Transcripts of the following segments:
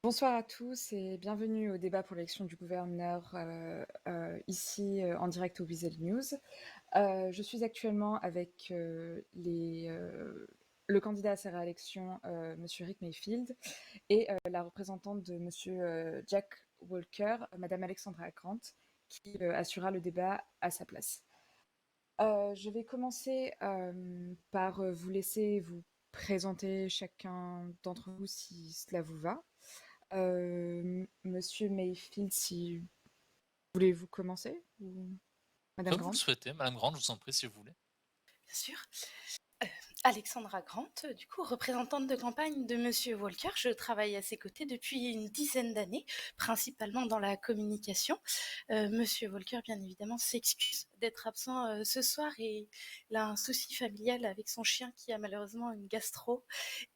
Bonsoir à tous et bienvenue au débat pour l'élection du gouverneur ici en direct au Weasel News. Je suis actuellement avec le candidat à sa réélection, Monsieur Rick Mayfield, et la représentante de Monsieur Jack Walker, Madame Alexandra Grant, qui assurera le débat à sa place. Je vais commencer par vous laisser vous présenter chacun d'entre vous si cela vous va. Monsieur Mayfield, si voulez-vous commencer ou Madame Comme vous Grant? le souhaitez, Madame Grande, je vous en prie si vous voulez. Bien sûr. Alexandra Grant, du coup, représentante de campagne de Monsieur Walker. Je travaille à ses côtés depuis une dizaine d'années, principalement dans la communication. Monsieur Walker, bien évidemment, s'excuse d'être absent ce soir et il a un souci familial avec son chien qui a malheureusement une gastro.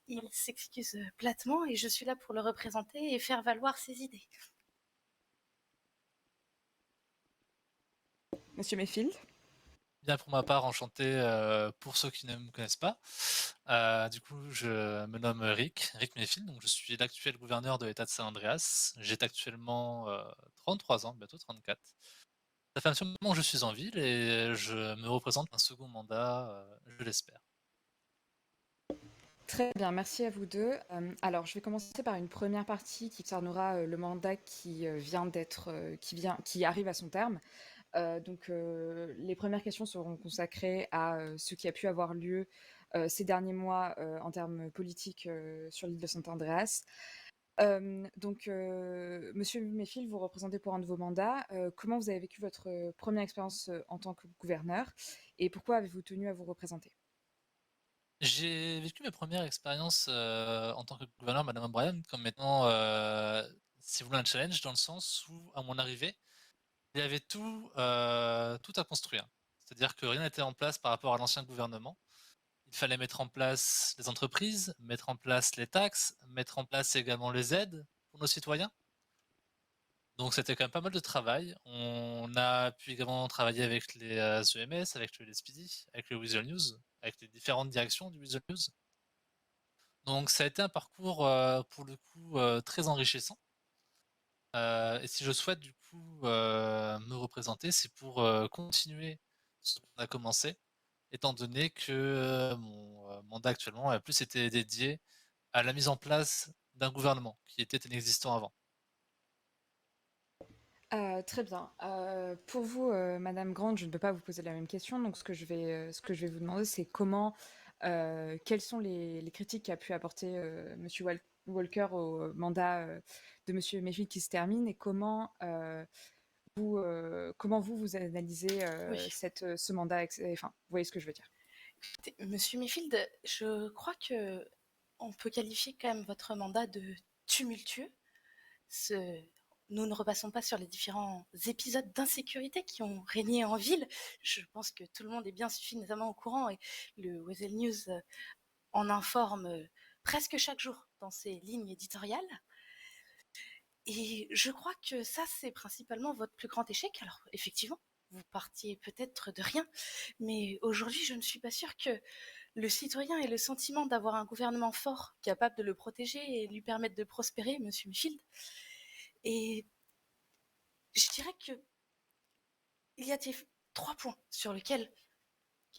Il s'excuse platement et je suis là pour le représenter et faire valoir ses idées. Monsieur Mayfield? Bien pour ma part, enchanté pour ceux qui ne me connaissent pas. Du coup, je me nomme Rick Mayfield, donc je suis l'actuel gouverneur de l'État de San Andreas. J'ai actuellement 33 ans, bientôt 34. Ça fait un petit moment que je suis en ville et je me représente un second mandat, je l'espère. Très bien, merci à vous deux. Alors, je vais commencer par une première partie qui concernera le mandat qui arrive à son terme. Les premières questions seront consacrées à ce qui a pu avoir lieu ces derniers mois en termes politiques sur l'île de Saint-Andreas. Monsieur Mayfield, vous représentez pour un de vos mandats. Comment vous avez vécu votre première expérience en tant que gouverneur et pourquoi avez-vous tenu à vous représenter? J'ai vécu mes premières expériences en tant que gouverneur, Madame O'Brien, comme étant, si vous voulez, un challenge dans le sens où, à mon arrivée, il y avait tout à construire. C'est-à-dire que rien n'était en place par rapport à l'ancien gouvernement. Il fallait mettre en place les entreprises, mettre en place les taxes, mettre en place également les aides pour nos citoyens. Donc c'était quand même pas mal de travail. On a pu également travailler avec les EMS, avec le LSPD, avec le Weasel News, avec les différentes directions du Weasel News. Donc ça a été un parcours pour le coup très enrichissant. Et si je souhaite du coup me représenter, c'est pour continuer ce qu'on a commencé, étant donné que mon mandat actuellement a plus été dédié à la mise en place d'un gouvernement qui était inexistant avant. Très bien. Pour vous, Madame Grant, je ne peux pas vous poser la même question. Donc, ce que je vais vous demander, c'est quelles sont les critiques qu'a pu apporter Monsieur Walker au mandat de Monsieur Mayfield qui se termine et comment vous analysez Oui. ce mandat, enfin, vous voyez ce que je veux dire. Monsieur Mayfield, je crois que on peut qualifier quand même votre mandat de tumultueux. Ce... Nous ne repassons pas sur les différents épisodes d'insécurité qui ont régné en ville. Je pense que tout le monde est bien suffisamment au courant et le Weasel News en informe presque chaque jour dans ses lignes éditoriales. Et je crois que ça, c'est principalement votre plus grand échec. Alors, effectivement, vous partiez peut-être de rien, mais aujourd'hui, je ne suis pas sûre que le citoyen ait le sentiment d'avoir un gouvernement fort, capable de le protéger et lui permettre de prospérer, Monsieur Mifield. Et je dirais que il y a 3 points sur lesquels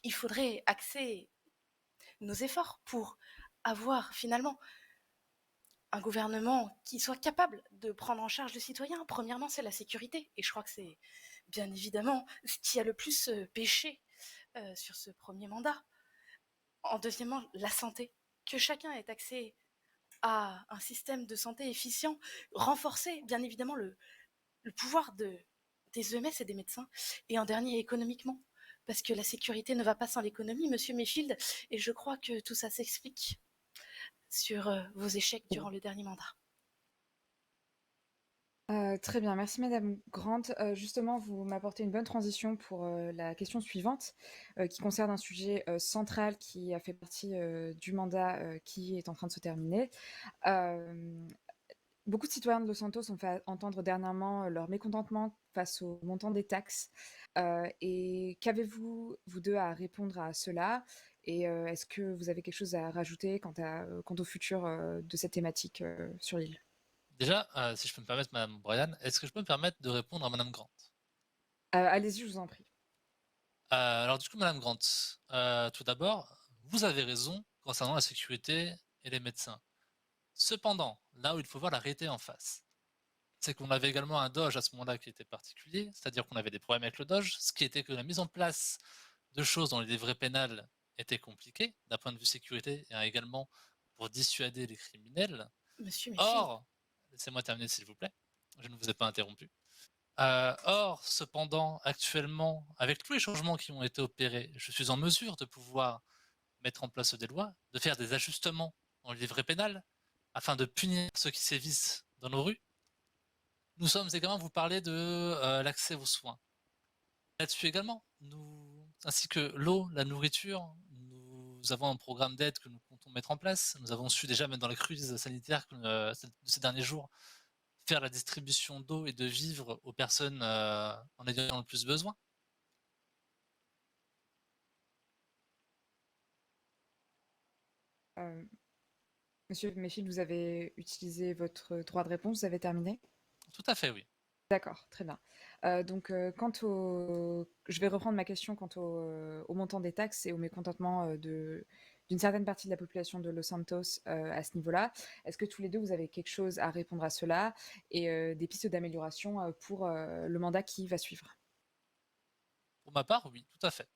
il faudrait axer nos efforts pour avoir finalement un gouvernement qui soit capable de prendre en charge le citoyen. Premièrement, c'est la sécurité. Et je crois que c'est bien évidemment ce qui a le plus péché sur ce premier mandat. En deuxièmement, la santé. Que chacun ait accès à un système de santé efficient, renforcer bien évidemment le pouvoir des EMS et des médecins. Et en dernier, économiquement. Parce que la sécurité ne va pas sans l'économie, Monsieur Mayfield, et je crois que tout ça s'explique sur vos échecs durant le dernier mandat. Très bien, merci Madame Grant. Justement, vous m'apportez une bonne transition pour la question suivante, qui concerne un sujet central qui a fait partie du mandat qui est en train de se terminer. Euh, Beaucoup de citoyens de Los Santos ont fait entendre dernièrement leur mécontentement face au montant des taxes. Et qu'avez-vous, vous deux, à répondre à cela? Et est-ce que vous avez quelque chose à rajouter quant au futur de cette thématique sur l'île? Déjà, si je peux me permettre, Madame Brian, est-ce que je peux me permettre de répondre à Madame Grant? Allez-y, je vous en prie. Alors du coup, Madame Grant, tout d'abord, vous avez raison concernant la sécurité et les médecins. Cependant, là où il faut voir la réalité en face, c'est qu'on avait également un Doge à ce moment-là qui était particulier, c'est-à-dire qu'on avait des problèmes avec le Doge, ce qui était que la mise en place de choses dans les livrets pénals était compliquée, d'un point de vue sécurité et également pour dissuader les criminels. Monsieur Mayfield, Or, laissez-moi terminer s'il vous plaît, je ne vous ai pas interrompu. Or, cependant, actuellement, avec tous les changements qui ont été opérés, je suis en mesure de pouvoir mettre en place des lois, de faire des ajustements dans le livret pénal, afin de punir ceux qui sévissent dans nos rues. Nous sommes également, vous parler de l'accès aux soins. Là-dessus également, ainsi que l'eau, la nourriture, nous avons un programme d'aide que nous comptons mettre en place. Nous avons su déjà, même dans les crises sanitaires de ces derniers jours, faire la distribution d'eau et de vivres aux personnes en ayant le plus besoin. Euh, Monsieur Mayfield, vous avez utilisé votre droit de réponse, vous avez terminé? Tout à fait, oui. D'accord, très bien. Donc, je vais reprendre ma question quant au montant des taxes et au mécontentement d'une certaine partie de la population de Los Santos à ce niveau-là. Est-ce que tous les deux, vous avez quelque chose à répondre à cela et des pistes d'amélioration pour le mandat qui va suivre? Pour ma part, oui, tout à fait.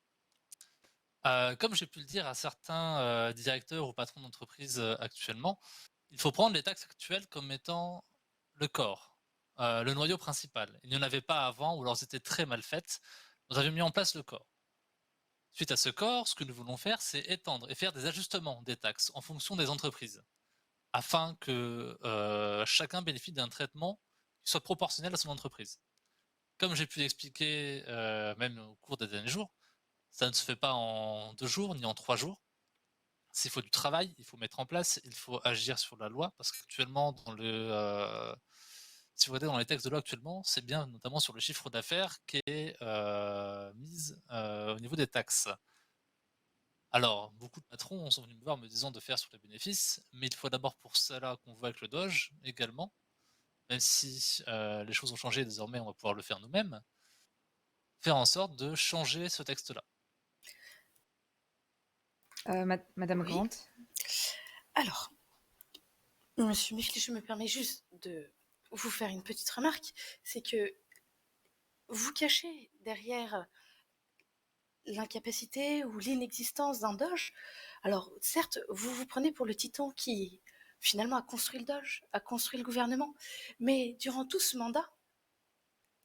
Comme j'ai pu le dire à certains directeurs ou patrons d'entreprise actuellement, il faut prendre les taxes actuelles comme étant le corps, le noyau principal. Il n'y en avait pas avant ou alors elles étaient très mal faites. Nous avions mis en place le corps. Suite à ce corps, ce que nous voulons faire, c'est étendre et faire des ajustements des taxes en fonction des entreprises, afin que chacun bénéficie d'un traitement qui soit proportionnel à son entreprise. Comme j'ai pu l'expliquer même au cours des derniers jours, ça ne se fait pas en 2 jours ni en 3 jours. S'il faut du travail, il faut mettre en place, il faut agir sur la loi, parce qu'actuellement, si vous regardez dans les textes de loi actuellement, c'est bien notamment sur le chiffre d'affaires qui est mise au niveau des taxes. Alors, beaucoup de patrons sont venus me voir me disant de faire sur les bénéfices, mais il faut d'abord pour cela qu'on voit avec le Doge également, même si les choses ont changé, désormais on va pouvoir le faire nous-mêmes, faire en sorte de changer ce texte-là. Madame oui. Grant? Alors, Monsieur Mayfield, je me permets juste de vous faire une petite remarque, c'est que vous cachez derrière l'incapacité ou l'inexistence d'un Doge. Alors, certes, vous vous prenez pour le titan qui, finalement, a construit le Doge, a construit le gouvernement, mais durant tout ce mandat,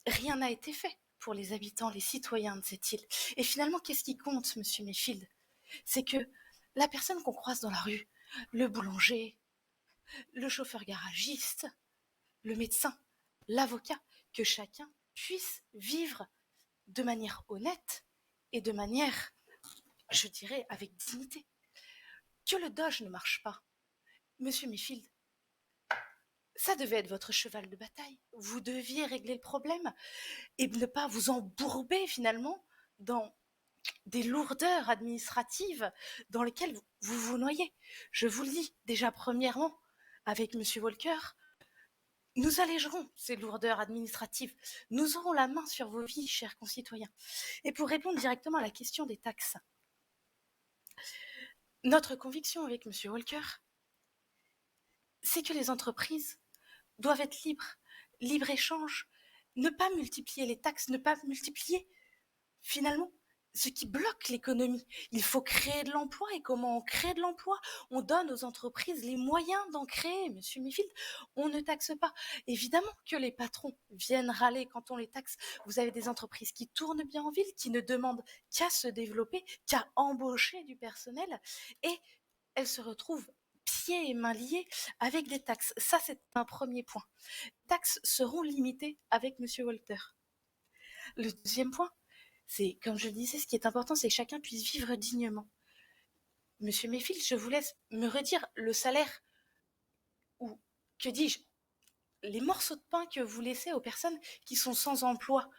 rien n'a été fait pour les habitants, les citoyens de cette île. Et finalement, qu'est-ce qui compte, Monsieur Mayfield? C'est que la personne qu'on croise dans la rue, le boulanger, le chauffeur garagiste, le médecin, l'avocat, que chacun puisse vivre de manière honnête et de manière, je dirais, avec dignité. Que le Doge ne marche pas, Monsieur Mayfield, ça devait être votre cheval de bataille. Vous deviez régler le problème et ne pas vous embourber finalement dans des lourdeurs administratives dans lesquelles vous vous noyez. Je vous le dis déjà premièrement, avec Monsieur Walker, nous allégerons ces lourdeurs administratives. Nous aurons la main sur vos vies, chers concitoyens. Et pour répondre directement à la question des taxes, notre conviction avec Monsieur Walker, c'est que les entreprises doivent être libres, libre-échange, ne pas multiplier les taxes, ne pas multiplier finalement ce qui bloque l'économie. Il faut créer de l'emploi et comment on crée de l'emploi? On donne aux entreprises les moyens d'en créer, Monsieur Mayfield. On ne taxe pas. Évidemment que les patrons viennent râler quand on les taxe. Vous avez des entreprises qui tournent bien en ville, qui ne demandent qu'à se développer, qu'à embaucher du personnel et elles se retrouvent pieds et mains liés avec des taxes. Ça, c'est un premier point. Les taxes seront limitées avec Monsieur Walter. Le deuxième point, c'est, comme je le disais, ce qui est important, c'est que chacun puisse vivre dignement. Monsieur Mayfield, je vous laisse me redire le salaire, ou que dis-je, les morceaux de pain que vous laissez aux personnes qui sont sans emploi,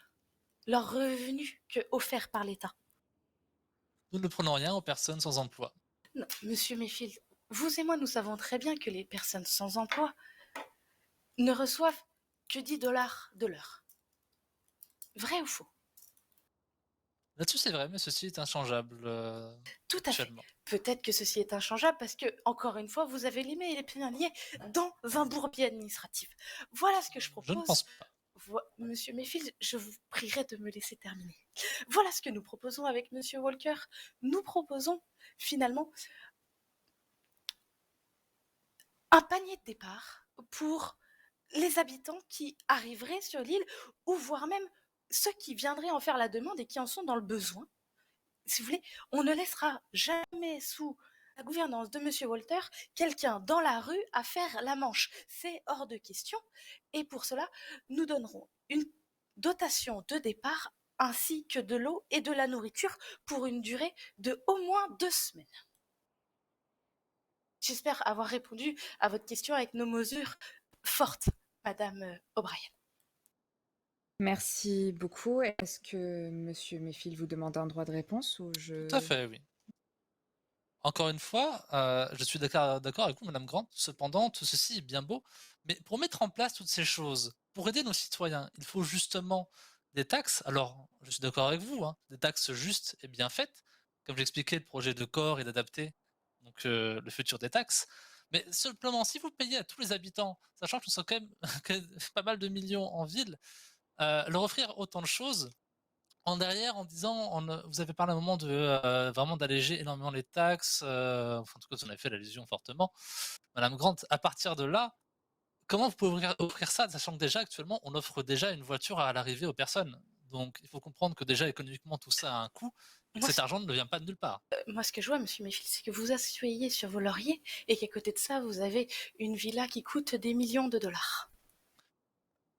leurs revenus offerts par l'État. Nous ne prenons rien aux personnes sans emploi. Non, Monsieur Mayfield, vous et moi, nous savons très bien que les personnes sans emploi ne reçoivent que 10 dollars de l'heure. Vrai ou faux? Là-dessus, c'est vrai, mais ceci est inchangeable Tout à fait. actuellement. Peut-être que ceci est inchangeable parce que, encore une fois, vous avez les mains et les pieds liés dans un bourbier administratif. Voilà ce que je Je ne propose. pense pas. Monsieur Mayfield, je vous prierai de me laisser terminer. Voilà ce que nous proposons avec Monsieur Walker. Nous proposons finalement un panier de départ pour les habitants qui arriveraient sur l'île ou voire même ceux qui viendraient en faire la demande et qui en sont dans le besoin. Si vous voulez, on ne laissera jamais sous la gouvernance de Monsieur Walter quelqu'un dans la rue à faire la manche. C'est hors de question. Et pour cela, nous donnerons une dotation de départ ainsi que de l'eau et de la nourriture pour une durée de au moins 2 semaines. J'espère avoir répondu à votre question avec nos mesures fortes, Madame O'Brien. Merci beaucoup. Est-ce que Monsieur Mayfield vous demande un droit de réponse ou je... Tout à fait, oui. Encore une fois, je suis d'accord avec vous, madame Grant. Cependant, tout ceci est bien beau, mais pour mettre en place toutes ces choses, pour aider nos citoyens, il faut justement des taxes. Alors, je suis d'accord avec vous, hein, des taxes justes et bien faites, comme j'expliquais, le projet de corps et d'adapter donc le futur des taxes. Mais simplement, si vous payez à tous les habitants, sachant que nous sommes quand même pas mal de millions en ville, leur offrir autant de choses, en derrière, en disant, vous avez parlé à un moment de vraiment d'alléger énormément les taxes, enfin, en tout cas, vous en avez fait l'allusion fortement. Madame Grant, à partir de là, comment vous pouvez offrir ça, sachant que déjà, actuellement, on offre déjà une voiture à l'arrivée aux personnes. Donc, il faut comprendre que déjà, économiquement, tout ça a un coût et que Moi, cet argent ne vient pas de nulle part. moi, ce que je vois, Monsieur Mayfield, c'est que vous asseyez sur vos lauriers et qu'à côté de ça, vous avez une villa qui coûte des millions de dollars.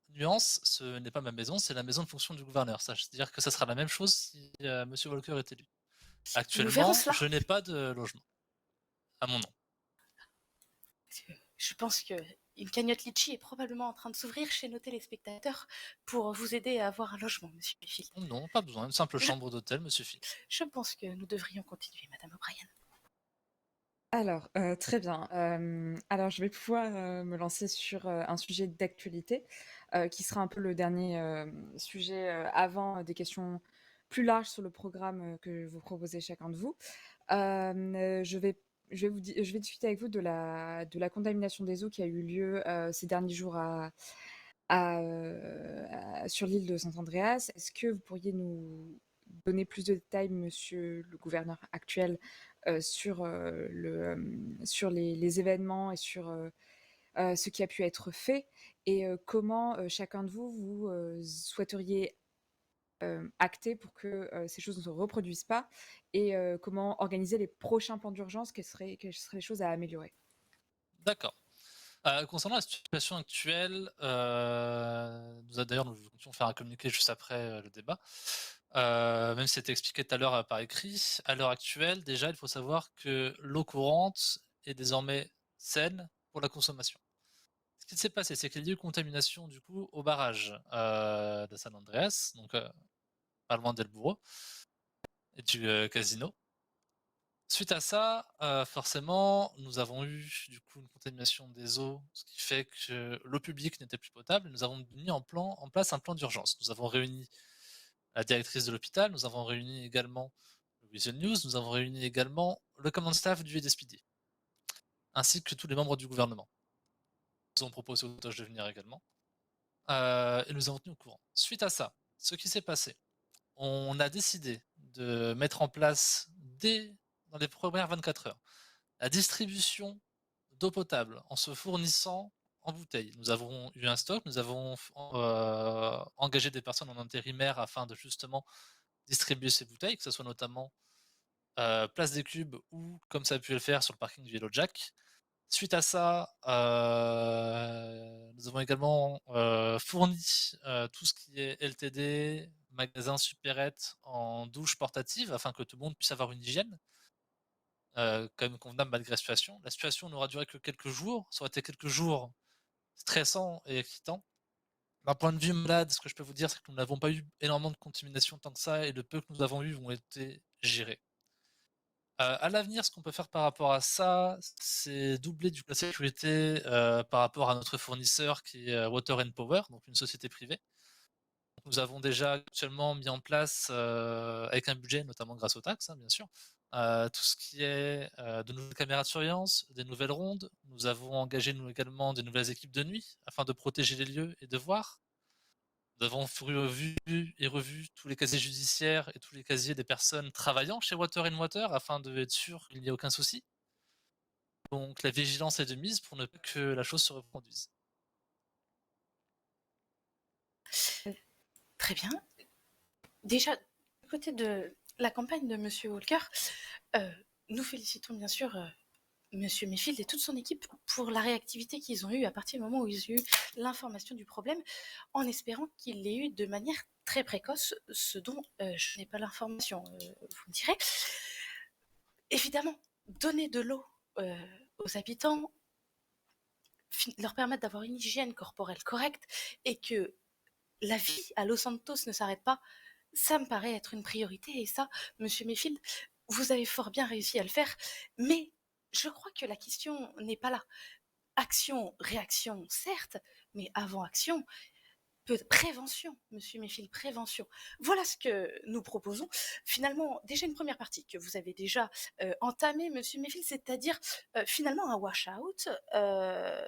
Nuance, ce n'est pas ma maison, c'est la maison de fonction du gouverneur. C'est-à-dire que ça sera la même chose si Monsieur Walker est élu. Nous verrons Actuellement, cela. je n'ai pas de logement à mon nom. Je pense que une cagnotte litchi est probablement en train de s'ouvrir chez nos téléspectateurs pour vous aider à avoir un logement, Monsieur Mayfield. Non, pas besoin. Une simple chambre d'hôtel me suffit. Je pense que nous devrions continuer, Madame O'Brien. Alors, très bien. Alors je vais pouvoir, me lancer sur, un sujet d'actualité, qui sera un peu le dernier, sujet, avant des questions plus larges sur le programme, que vous proposez chacun de vous. Je vais discuter avec vous de la contamination des eaux qui a eu lieu, ces derniers jours sur l'île de Saint-Andreas. Est-ce que vous pourriez nous donner plus de détails, monsieur le gouverneur actuel, sur les événements et sur ce qui a pu être fait et comment chacun de vous, vous souhaiteriez acter pour que ces choses ne se reproduisent pas et comment organiser les prochains plans d'urgence, quelles seraient les choses à améliorer. D'accord. Concernant la situation actuelle, nous comptions faire un communiqué juste après, le débat. Même si c'était expliqué tout à l'heure, par écrit. À l'heure actuelle, déjà, il faut savoir que l'eau courante est désormais saine pour la consommation. Ce qui s'est passé, c'est qu'il y a eu contamination, du coup, au barrage, de San Andreas, donc pas loin d'El Burro et du, casino. Suite à ça, forcément, nous avons eu du coup une contamination des eaux, ce qui fait que l'eau publique n'était plus potable et nous avons mis en place un plan d'urgence. Nous avons réuni la directrice de l'hôpital, nous avons réuni également le Vision News, nous avons réuni également le command staff du EDSPD, ainsi que tous les membres du gouvernement. Nous avons proposé aux otages de venir également, et nous avons tenu au courant. Suite à ça, ce qui s'est passé, on a décidé de mettre en place dès dans les premières 24 heures la distribution d'eau potable en se fournissant en bouteilles. Nous avons eu un stock, nous avons engagé des personnes en intérimaire afin de justement distribuer ces bouteilles, que ce soit notamment Place des Cubes ou comme ça a pu le faire sur le parking du Yellow Jack. Suite à ça, nous avons également fourni tout ce qui est LTD, magasin supérette en douche portative afin que tout le monde puisse avoir une hygiène comme convenable malgré la situation. La situation n'aura duré que quelques jours, ça aurait été quelques jours stressants et excitants. D'un point de vue malade, ce que je peux vous dire, c'est que nous n'avons pas eu énormément de contamination tant que ça, et le peu que nous avons eu ont été gérés. À l'avenir, ce qu'on peut faire par rapport à ça, c'est doubler du coup la sécurité, par rapport à notre fournisseur qui est, Water& Power, donc une société privée. Nous avons déjà actuellement mis en place, avec un budget, notamment grâce aux taxes, hein, bien sûr, tout ce qui est, de nouvelles caméras de surveillance, des nouvelles rondes. Nous avons engagé nous également des nouvelles équipes de nuit afin de protéger les lieux et de voir. Nous avons revu et revu tous les casiers judiciaires et tous les casiers des personnes travaillant chez Water& Water afin d'être sûr qu'il n'y ait aucun souci. Donc la vigilance est de mise pour ne pas que la chose se reproduise. Très bien. Déjà, du côté de la campagne de Monsieur Walker, nous félicitons bien sûr Monsieur Mayfield et toute son équipe pour la réactivité qu'ils ont eue à partir du moment où ils ont eu l'information du problème, en espérant qu'ils l'aient eu de manière très précoce, ce dont je n'ai pas l'information, vous me direz. Évidemment, donner de l'eau aux habitants, leur permettre d'avoir une hygiène corporelle correcte et que la vie à Los Santos ne s'arrête pas, ça me paraît être une priorité. Et ça, Monsieur Mayfield, vous avez fort bien réussi à le faire. Mais je crois que la question n'est pas là. Action, réaction, certes, mais avant action, prévention, Monsieur Mayfield, prévention. Voilà ce que nous proposons. Finalement, déjà une première partie que vous avez déjà entamée, Monsieur Mayfield, c'est-à-dire finalement un wash-out,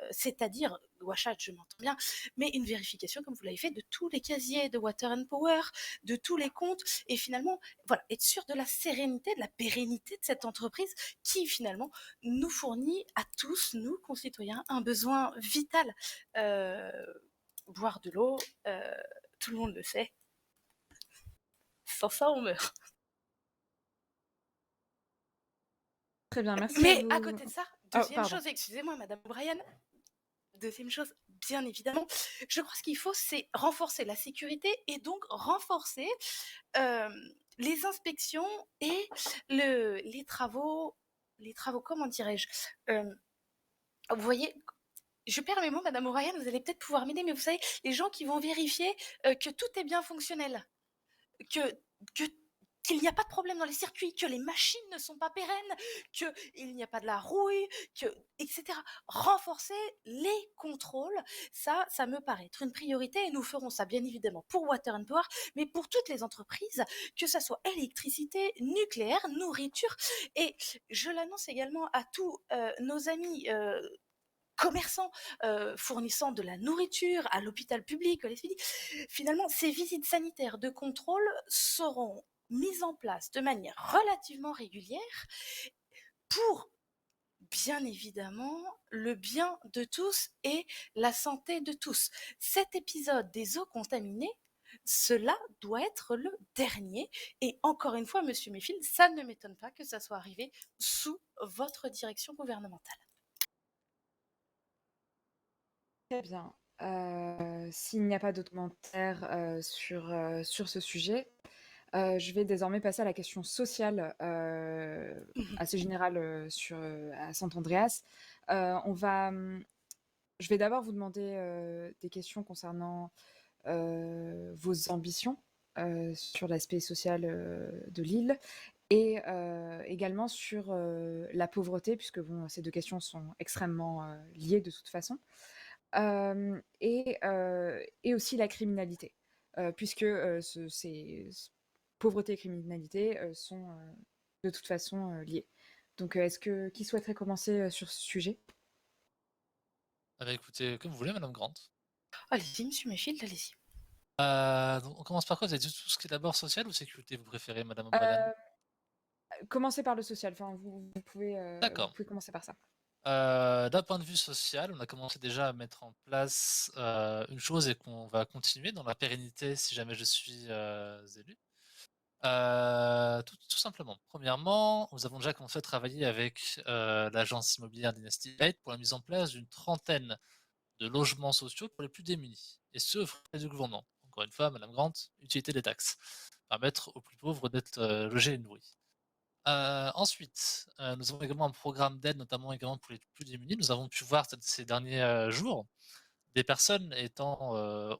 c'est-à-dire, wash-out, je m'entends bien, mais une vérification, comme vous l'avez fait, de tous les casiers de Water and Power, de tous les comptes, et finalement, voilà, être sûr de la sérénité, de la pérennité de cette entreprise qui, finalement, nous fournit à tous, nous, concitoyens, un besoin vital. Boire de l'eau, tout le monde le sait. Sans ça, on meurt. Très bien, merci Mais à à vous. côté de ça, Oh, deuxième pardon. chose, excusez-moi, Madame O'Brien, deuxième chose, bien évidemment, je crois que ce qu'il faut, c'est renforcer la sécurité et donc renforcer les inspections et les travaux, comment dirais-je, vous voyez, je perds mes mots, Madame O'Brien, vous allez peut-être pouvoir m'aider, mais vous savez, les gens qui vont vérifier que tout est bien fonctionnel, que qu'il n'y a pas de problème dans les circuits, que les machines ne sont pas pérennes, qu'il n'y a pas de la rouille, etc. Renforcer les contrôles, ça me paraît être une priorité et nous ferons ça bien évidemment pour Water and Power, mais pour toutes les entreprises, que ça soit électricité, nucléaire, nourriture. Et je l'annonce également à tous nos amis commerçants fournissant de la nourriture à l'hôpital public, à l'ESPID. Finalement, ces visites sanitaires de contrôle seront mises en place de manière relativement régulière pour, bien évidemment, le bien de tous et la santé de tous. Cet épisode des eaux contaminées, cela doit être le dernier. Et encore une fois, Monsieur Mayfield, ça ne m'étonne pas que ça soit arrivé sous votre direction gouvernementale. Très bien. S'il n'y a pas d'autres commentaires sur ce sujet, je vais désormais passer à la question sociale assez générale à Sant Andreas. Je vais d'abord vous demander des questions concernant vos ambitions sur l'aspect social de l'île et également sur la pauvreté, puisque bon, ces deux questions sont extrêmement liées de toute façon. Et aussi la criminalité, puisque pauvreté et criminalité sont de toute façon liées. Donc, qui souhaiterait commencer sur ce sujet? Ah bah, écoutez, comme vous voulez, Madame Grant. Allez-y, Monsieur Mayfield, allez-y. Donc on commence par quoi? Vous avez dit tout ce qui est d'abord social ou sécurité, vous préférez, Madame O'Brien? Commencez par le social, enfin, vous D'accord. pouvez commencer par ça. D'un point de vue social, on a commencé déjà à mettre en place, une chose et qu'on va continuer dans la pérennité si jamais je suis, élu. Tout simplement. Premièrement, nous avons déjà commencé à travailler avec, l'agence immobilière Dynasty Light pour la mise en place d'une trentaine de logements sociaux pour les plus démunis, et ce, aux frais du gouvernement. Encore une fois, Madame Grant, utilité des taxes. Permettre aux plus pauvres d'être, logés et nourris. Ensuite, nous avons également un programme d'aide, notamment également pour les plus démunis. Nous avons pu voir ces derniers, jours, des personnes étant,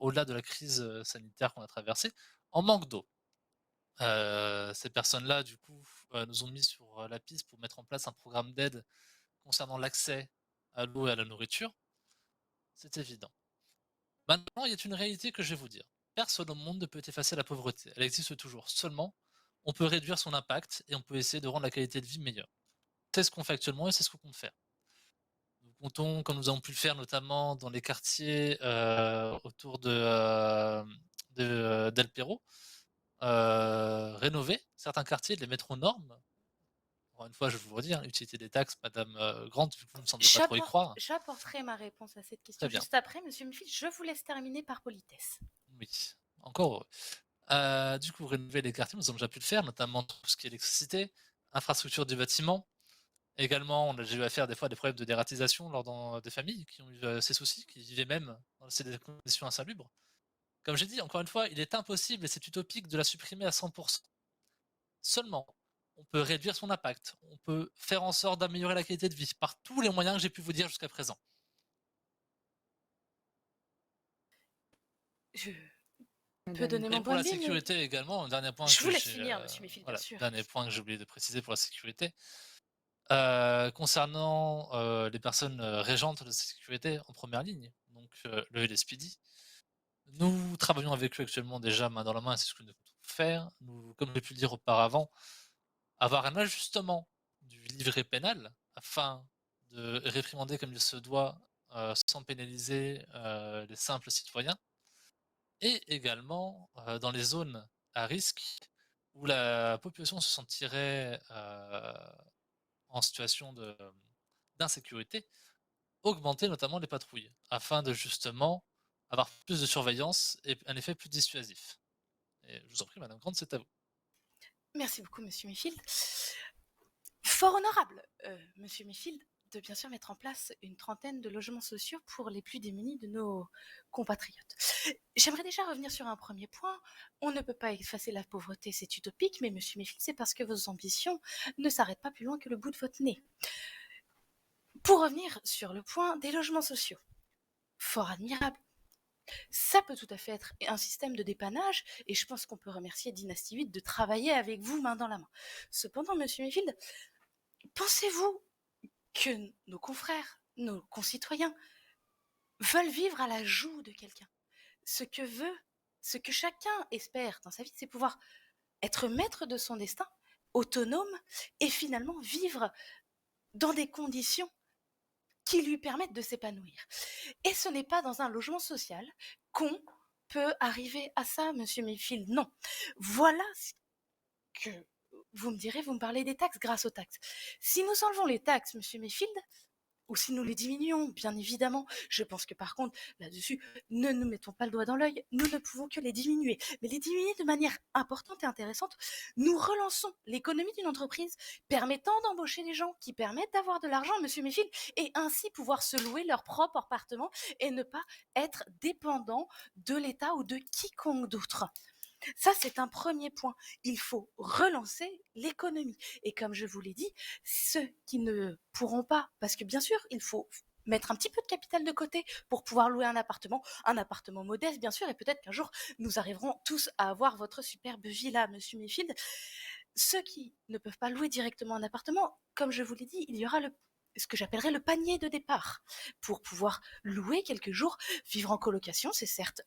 au-delà de la crise, sanitaire qu'on a traversée, en manque d'eau. Ces personnes-là, du coup, nous ont mis sur, la piste pour mettre en place un programme d'aide concernant l'accès à l'eau et à la nourriture. C'est évident. Maintenant, il y a une réalité que je vais vous dire. Personne au monde ne peut effacer la pauvreté. Elle existe toujours. Seulement, on peut réduire son impact et on peut essayer de rendre la qualité de vie meilleure. C'est ce qu'on fait actuellement et c'est ce qu'on compte faire. Nous comptons, comme nous avons pu le faire notamment dans les quartiers, autour d'El Perro, rénover certains quartiers, de les mettre aux normes. Encore une fois, je vous redis, hein, l'utilité des taxes, madame, Grant, vu que vous ne semblez pas trop y croire. J'apporterai ma réponse à cette question Très bien, juste après. Monsieur Mifield, je vous laisse terminer par politesse. oui, encore heureux. Du coup, rénover les quartiers, nous avons déjà pu le faire, notamment tout ce qui est électricité, infrastructure du bâtiment. Également, on a déjà eu à faire des fois des problèmes de dératisation des familles qui ont eu, ces soucis, qui vivaient même dans des conditions insalubres. Comme j'ai dit, encore une fois, il est impossible et c'est utopique de la supprimer à 100. Seulement, on peut réduire son impact, on peut faire en sorte d'améliorer la qualité de vie par tous les moyens que j'ai pu vous dire jusqu'à présent. Je peux Madame. donner Et mon pour point la de vue, mais sécurité également, un dernier point je vous que laisse j'ai, finir, monsieur Mifield, bien voilà, sûr. dernier point que j'ai oublié de préciser pour la sécurité. Concernant, les personnes, régentes de sécurité en première ligne, donc le LSPD, nous travaillons avec eux actuellement déjà main dans la main et c'est ce que nous comptons faire. Nous, comme j'ai pu le dire auparavant, avoir un ajustement du livret pénal afin de réprimander comme il se doit, sans pénaliser, les simples citoyens et également, dans les zones à risque où la population se sentirait, en situation d'insécurité, augmenter notamment les patrouilles afin de justement avoir plus de surveillance et un effet plus dissuasif. Et je vous en prie, madame Grande, c'est à vous. Merci beaucoup, monsieur Mifield. Fort honorable, monsieur Mifield, de bien sûr mettre en place une trentaine de logements sociaux pour les plus démunis de nos compatriotes. J'aimerais déjà revenir sur un premier point. On ne peut pas effacer la pauvreté, c'est utopique, mais monsieur Mifield, c'est parce que vos ambitions ne s'arrêtent pas plus loin que le bout de votre nez. Pour revenir sur le point des logements sociaux, fort admirable. Ça peut tout à fait être un système de dépannage, et je pense qu'on peut remercier Dynasty 8 de travailler avec vous main dans la main. Cependant, monsieur Mifield, pensez-vous que nos confrères, nos concitoyens veulent vivre à la joue de quelqu'un? Ce que chacun espère dans sa vie, c'est pouvoir être maître de son destin, autonome, et finalement vivre dans des conditions qui lui permettent de s'épanouir. Et ce n'est pas dans un logement social qu'on peut arriver à ça, monsieur Mayfield. Non. Voilà ce que vous me direz, vous me parlez des taxes grâce aux taxes. Si nous enlevons les taxes, monsieur Mayfield, ou si nous les diminuons, bien évidemment. Je pense que par contre, là-dessus, ne nous mettons pas le doigt dans l'œil, nous ne pouvons que les diminuer. Mais les diminuer de manière importante et intéressante, nous relançons l'économie d'une entreprise permettant d'embaucher des gens, qui permettent d'avoir de l'argent, monsieur Mifield, et ainsi pouvoir se louer leur propre appartement et ne pas être dépendant de l'État ou de quiconque d'autre. Ça, c'est un premier point. Il faut relancer l'économie. Et comme je vous l'ai dit, ceux qui ne pourront pas, parce que bien sûr, il faut mettre un petit peu de capital de côté pour pouvoir louer un appartement modeste bien sûr, et peut-être qu'un jour nous arriverons tous à avoir votre superbe villa, monsieur Mayfield. Ceux qui ne peuvent pas louer directement un appartement, comme je vous l'ai dit, il y aura ce que j'appellerais le panier de départ pour pouvoir louer quelques jours, vivre en colocation, c'est certes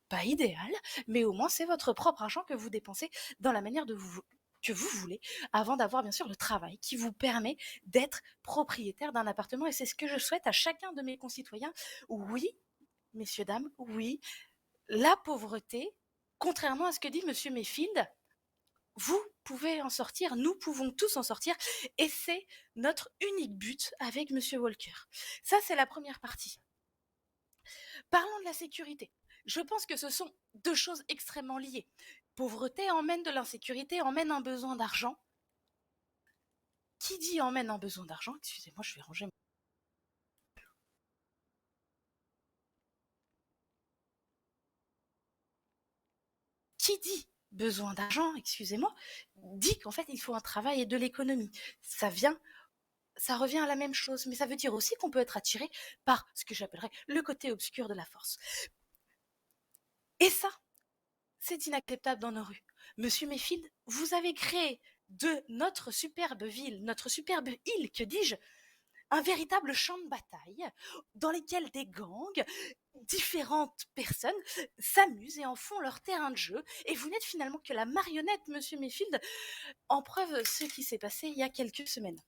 pas idéal, mais au moins c'est votre propre argent que vous dépensez dans la manière que vous voulez, avant d'avoir bien sûr le travail qui vous permet d'être propriétaire d'un appartement. Et c'est ce que je souhaite à chacun de mes concitoyens. Oui, messieurs, dames, oui, la pauvreté, contrairement à ce que dit monsieur Mayfield, vous pouvez en sortir, nous pouvons tous en sortir, et c'est notre unique but avec monsieur Walker. Ça, c'est la première partie. Parlons de la sécurité. Je pense que ce sont deux choses extrêmement liées. Pauvreté emmène de l'insécurité, emmène un besoin d'argent. Qui dit emmène un besoin d'argent? Excusez-moi, je vais ranger. Qui dit besoin d'argent, excusez-moi, dit qu'en fait il faut un travail et de l'économie. Ça revient à la même chose, mais ça veut dire aussi qu'on peut être attiré par ce que j'appellerais le côté obscur de la force. Et ça, c'est inacceptable dans nos rues. Monsieur Mayfield, vous avez créé de notre superbe ville, notre superbe île, que dis-je, un véritable champ de bataille dans lequel des gangs, différentes personnes s'amusent et en font leur terrain de jeu. Et vous n'êtes finalement que la marionnette, Monsieur Mayfield, en preuve ce qui s'est passé il y a quelques semaines.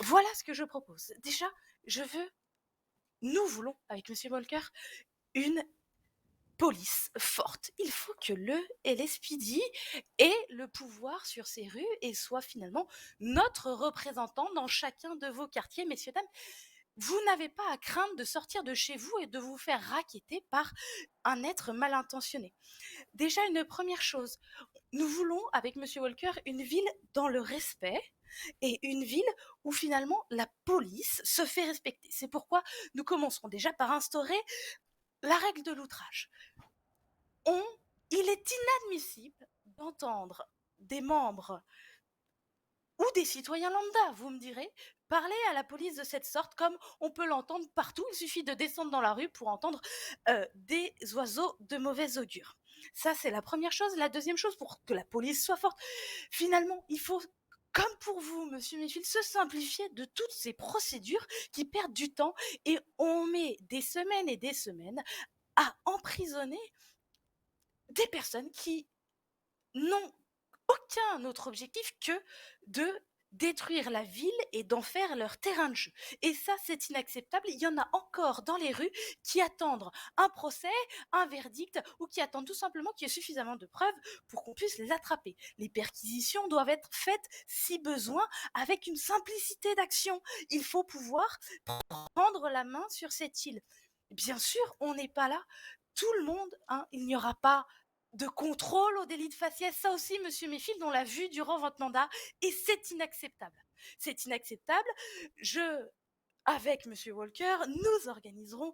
Voilà ce que je propose. Déjà, nous voulons, avec Monsieur Walker, une police forte. Il faut que le LSPD ait le pouvoir sur ces rues et soit finalement notre représentant dans chacun de vos quartiers, messieurs, dames. Vous n'avez pas à craindre de sortir de chez vous et de vous faire racketter par un être mal intentionné. Déjà, une première chose, nous voulons, avec Monsieur Walker, une ville dans le respect et une ville où finalement la police se fait respecter. C'est pourquoi nous commencerons déjà par instaurer la règle de l'outrage. Il est inadmissible d'entendre des membres ou des citoyens lambda, vous me direz, parler à la police de cette sorte comme on peut l'entendre partout. Il suffit de descendre dans la rue pour entendre des oiseaux de mauvais augure. Ça, c'est la première chose. La deuxième chose, pour que la police soit forte, finalement, il faut, comme pour vous, Monsieur Mayfield, se simplifier de toutes ces procédures qui perdent du temps et on met des semaines et des semaines à emprisonner des personnes qui n'ont aucun autre objectif que de détruire la ville et d'en faire leur terrain de jeu. Et ça, c'est inacceptable. Il y en a encore dans les rues qui attendent un procès, un verdict, ou qui attendent tout simplement qu'il y ait suffisamment de preuves pour qu'on puisse les attraper. Les perquisitions doivent être faites, si besoin, avec une simplicité d'action. Il faut pouvoir prendre la main sur cette île. Bien sûr, on n'est pas là. Tout le monde, il n'y aura pas de contrôle au délit de faciès. Ça aussi, Monsieur Mayfield, on l'a vu durant votre mandat, et c'est inacceptable. C'est inacceptable. Avec Monsieur Walker, nous organiserons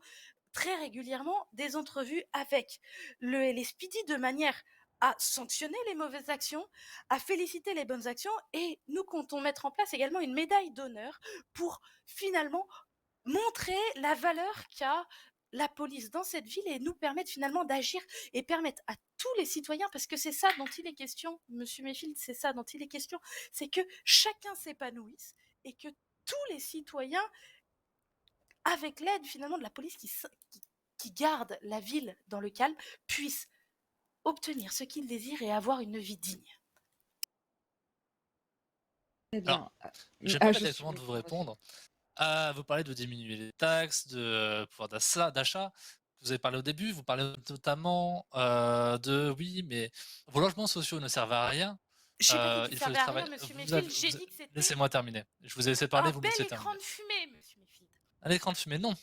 très régulièrement des entrevues avec le LSPD de manière à sanctionner les mauvaises actions, à féliciter les bonnes actions, et nous comptons mettre en place également une médaille d'honneur pour finalement montrer la valeur qu'a la police dans cette ville et nous permettre finalement d'agir et permettre à tous les citoyens, parce que c'est ça dont il est question, Monsieur Mayfield, c'est ça dont il est question, c'est que chacun s'épanouisse et que tous les citoyens, avec l'aide finalement de la police qui garde la ville dans le calme, puissent obtenir ce qu'ils désirent et avoir une vie digne. Eh bien, j'ai pas exactement de vous répondre. Vous parlez de diminuer les taxes, de pouvoir d'achat. Vous avez parlé au début, vous parlez notamment de oui, mais vos logements sociaux ne servent à rien. J'ai pas dit qu'ils servaient à rien, Monsieur Mayfield, j'ai dit que c'était... Laissez-moi terminer. Je vous ai laissé parler, vous me laissez terminer. Un bel écran de fumée, Monsieur Mayfield. Un écran de fumée, non.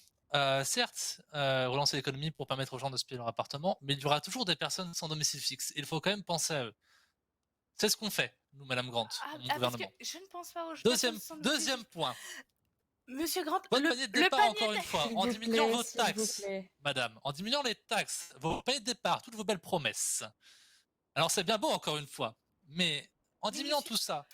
Certes, relancer l'économie pour permettre aux gens de se payer leur appartement, mais il y aura toujours des personnes sans domicile fixe. Il faut quand même penser à eux. C'est ce qu'on fait, nous, Madame Grant, dans mon gouvernement. Parce que je ne pense pas aux Deuxième point. Monsieur Grant, votre panier de départ, encore une fois, en diminuant vos taxes, madame, en diminuant les taxes, vos paniers de départ, toutes vos belles promesses. Alors c'est bien beau, encore une fois, mais en diminuant tout ça,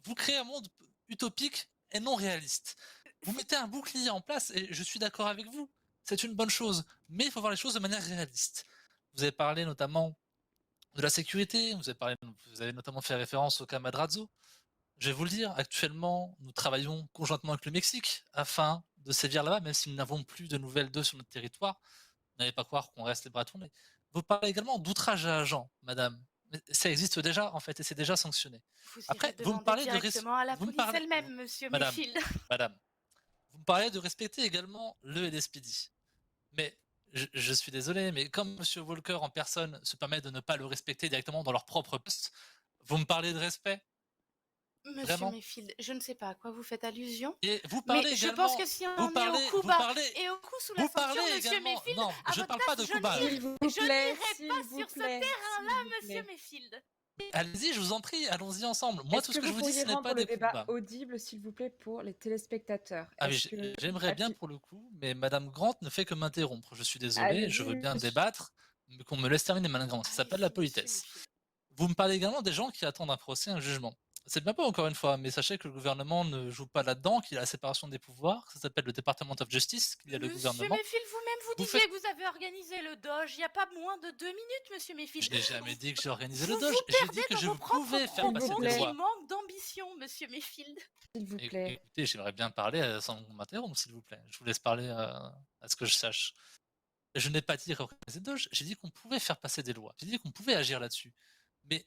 vous créez un monde utopique et non réaliste. Vous mettez un bouclier en place, et je suis d'accord avec vous, c'est une bonne chose, mais il faut voir les choses de manière réaliste. Vous avez parlé notamment de la sécurité, vous avez notamment fait référence au cas Madrazo. Je vais vous le dire, actuellement, nous travaillons conjointement avec le Mexique afin de sévir là-bas, même si nous n'avons plus de nouvelles d'eux sur notre territoire. N'allez pas croire qu'on reste les bras tournés. Vous parlez également d'outrage à agent, madame. Mais ça existe déjà, en fait, et c'est déjà sanctionné. Après, vous me parlez directement à la police elle-même, Monsieur Mayfield. Madame, vous me parlez de respecter également le LSPD. Mais je suis désolé, mais comme Monsieur Walker en personne se permet de ne pas le respecter directement dans leur propre poste, vous me parlez de respect? Monsieur Mayfield, je ne sais pas à quoi vous faites allusion. Et vous parlez mais également, je pense que si on en est au coup bas et au coup sous la ceinture, Monsieur Mayfield, non, je ne parle pas de coup bas. Je n'irai pas sur ce terrain-là, Monsieur Mayfield. Allez-y, je vous en prie, allons-y ensemble. Moi, tout ce que je vous dis, ce n'est pas des coups bas. Audible, s'il vous plaît, pour les téléspectateurs. Ah oui, j'aimerais bien pour le coup, mais Madame Grant ne fait que m'interrompre. Je suis désolé, je veux bien débattre, mais qu'on me laisse terminer, Madame Grant. Ça s'appelle la politesse. Vous me parlez également des gens qui attendent un procès, un jugement. C'est bien beau encore une fois, mais sachez que le gouvernement ne joue pas là-dedans, qu'il y a la séparation des pouvoirs, ça s'appelle le Department of Justice, qu'il y a le Monsieur gouvernement. Méfil, vous-même vous Vous disiez faites que vous avez organisé le Doge il n'y a pas moins de 2 minutes, monsieur Méfil. Je n'ai jamais dit que j'ai organisé le Vous Doge, vous j'ai perdez dit que dans je vos propres pouvais faire S'il vous passer des propos qui plaît, lois. manquent d'ambition, monsieur Méfield. s'il vous É plaît. écoutez, j'aimerais bien parler, sans qu'on m'interrompe, s'il vous plaît. Je vous laisse parler, à ce que je sache. Je n'ai pas dit organiser le Doge, j'ai dit qu'on pouvait faire passer des lois. J'ai dit qu'on pouvait agir là-dessus. Mais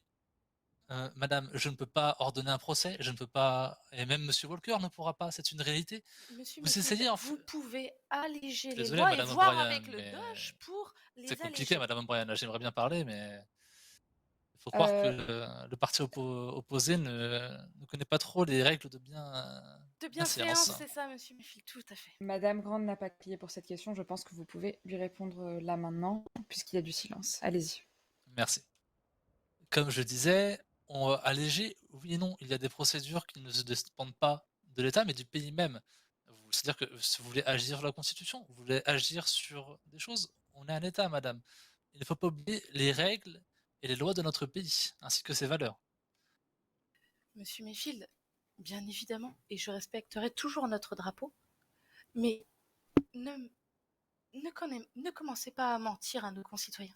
madame, je ne peux pas ordonner un procès, je ne peux pas et même monsieur Walker ne pourra pas, c'est une réalité. Monsieur Vous Méfield, essayez en f vous pouvez alléger Je suis les désolé lois et madame voir O'Brien, avec le mais Doge pour c'est les compliqué alléger. madame O'Brien, là j'aimerais bien parler, mais il faut croire que Euh, le parti opposé ne connaît pas trop les règles de De bienséance. bienséance, c'est ça, monsieur Méfield, tout à fait. Madame Grande n'a pas crié pour cette question. Je pense que vous pouvez lui répondre là maintenant, puisqu'il y a du silence. Allez-y. Merci. Comme je disais, on alléger, oui et non. Il y a des procédures qui ne se dépendent pas de l'État, mais du pays même. C'est-à-dire que si vous voulez agir sur la Constitution, vous voulez agir sur des choses, on est un État, madame. Il ne faut pas oublier les règles et les lois de notre pays, ainsi que ses valeurs. Monsieur Méfield, bien évidemment, et je respecterai toujours notre drapeau, mais ne, ne commencez pas à mentir à nos concitoyens.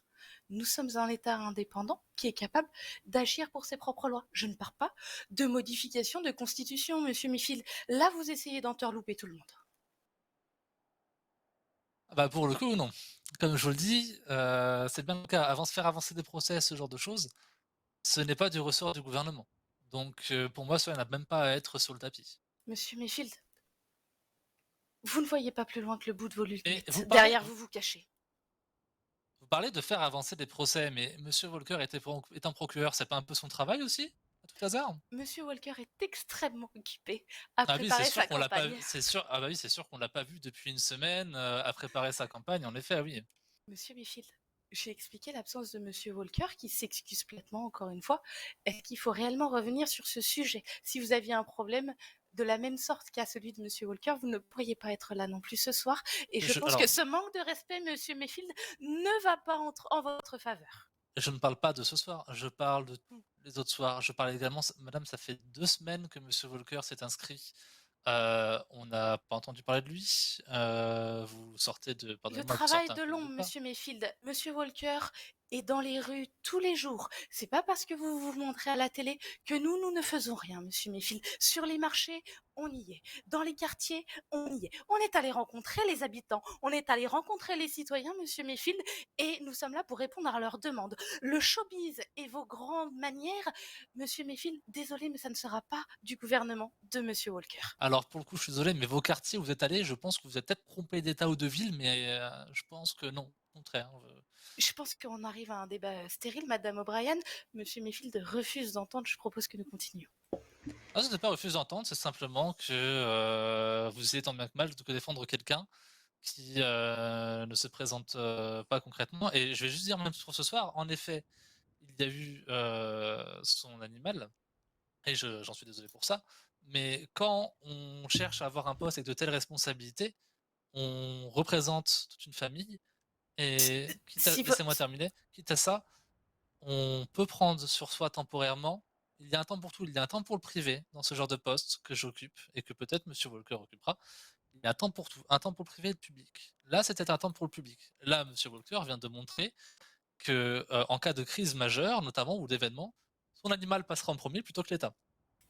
Nous sommes un État indépendant qui est capable d'agir pour ses propres lois. Je ne parle pas de modification de constitution, monsieur Méfield. Là, vous essayez d'enterlouper tout le monde. Ah bah pour le coup, non. Comme je vous le dis, c'est bien le cas. Avant de faire avancer des procès, ce genre de choses, ce n'est pas du ressort du gouvernement. Donc pour moi, cela n'a même pas à être sur le tapis. Monsieur Méfield, vous ne voyez pas plus loin que le bout de vos Et lunettes. Derrière, vous vous cachez. vous parlez de faire avancer des procès, mais monsieur Walker étant procureur, c'est pas un peu son travail aussi, à tout hasard? Monsieur Walker est extrêmement occupé à Ah oui, c'est préparer sûr sa qu'on l'a pas campagne. c'est sûr, ah bah oui, c'est sûr qu'on l'a pas vu depuis une semaine, à préparer sa campagne, en effet, ah oui. Monsieur Méfield, j'ai expliqué l'absence de Monsieur Walker qui s'excuse platement encore une fois. Est-ce qu'il faut réellement revenir sur ce sujet? Si vous aviez un problème de la même sorte qu'à celui de Monsieur Walker, vous ne pourriez pas être là non plus ce soir. Et je pense que Alors, ce manque de respect, Monsieur Mayfield, ne va pas en votre faveur. je ne parle pas de ce soir, je parle de tous les autres soirs. Je parle également madame, ça fait 2 semaines que monsieur Walker s'est inscrit. On n'a pas entendu parler de lui. Vous sortez de Le pardonnez-moi, vous travail sortez un de peu de nulle l'ombre, part. Monsieur Mayfield. Monsieur Walker est dans les rues tous les jours. C'est pas parce que vous vous montrez à la télé que nous ne faisons rien, Monsieur Mayfield. Sur les marchés, on y est. Dans les quartiers, on y est. On est allé rencontrer les habitants. On est allé rencontrer les citoyens, Monsieur Mayfield, et nous sommes là pour répondre à leurs demandes. Le showbiz et vos grandes manières, Monsieur Mayfield, désolé, mais ça ne sera pas du gouvernement de Monsieur Walker. Alors pour le coup, je suis désolé, mais vos quartiers où vous êtes allés, je pense que vous êtes peut-être trompé d'état ou de ville, mais je pense que non, au contraire. Je pense qu'on arrive à un débat stérile, Madame O'Brien. Monsieur Mayfield refuse d'entendre, je propose que nous continuions. Ah, ce n'est pas refuse d'entendre, c'est simplement que vous essayez tant bien que mal de défendre quelqu'un qui ne se présente pas concrètement. Et je vais juste dire même pour ce soir, en effet, il y a eu son animal, et j'en suis désolé pour ça, mais quand on cherche à avoir un poste avec de telles responsabilités, on représente toute une famille, et Si vo- laissez-moi terminer, quitte à ça, on peut prendre sur soi temporairement. Il y a un temps pour tout, il y a un temps pour le privé dans ce genre de poste que j'occupe et que peut-être monsieur Walker occupera. Il y a un temps pour tout, un temps pour le privé et le public. Là, c'était un temps pour le public. Là, monsieur Walker vient de montrer que, en cas de crise majeure, notamment, ou d'événement, son animal passera en premier plutôt que l'État.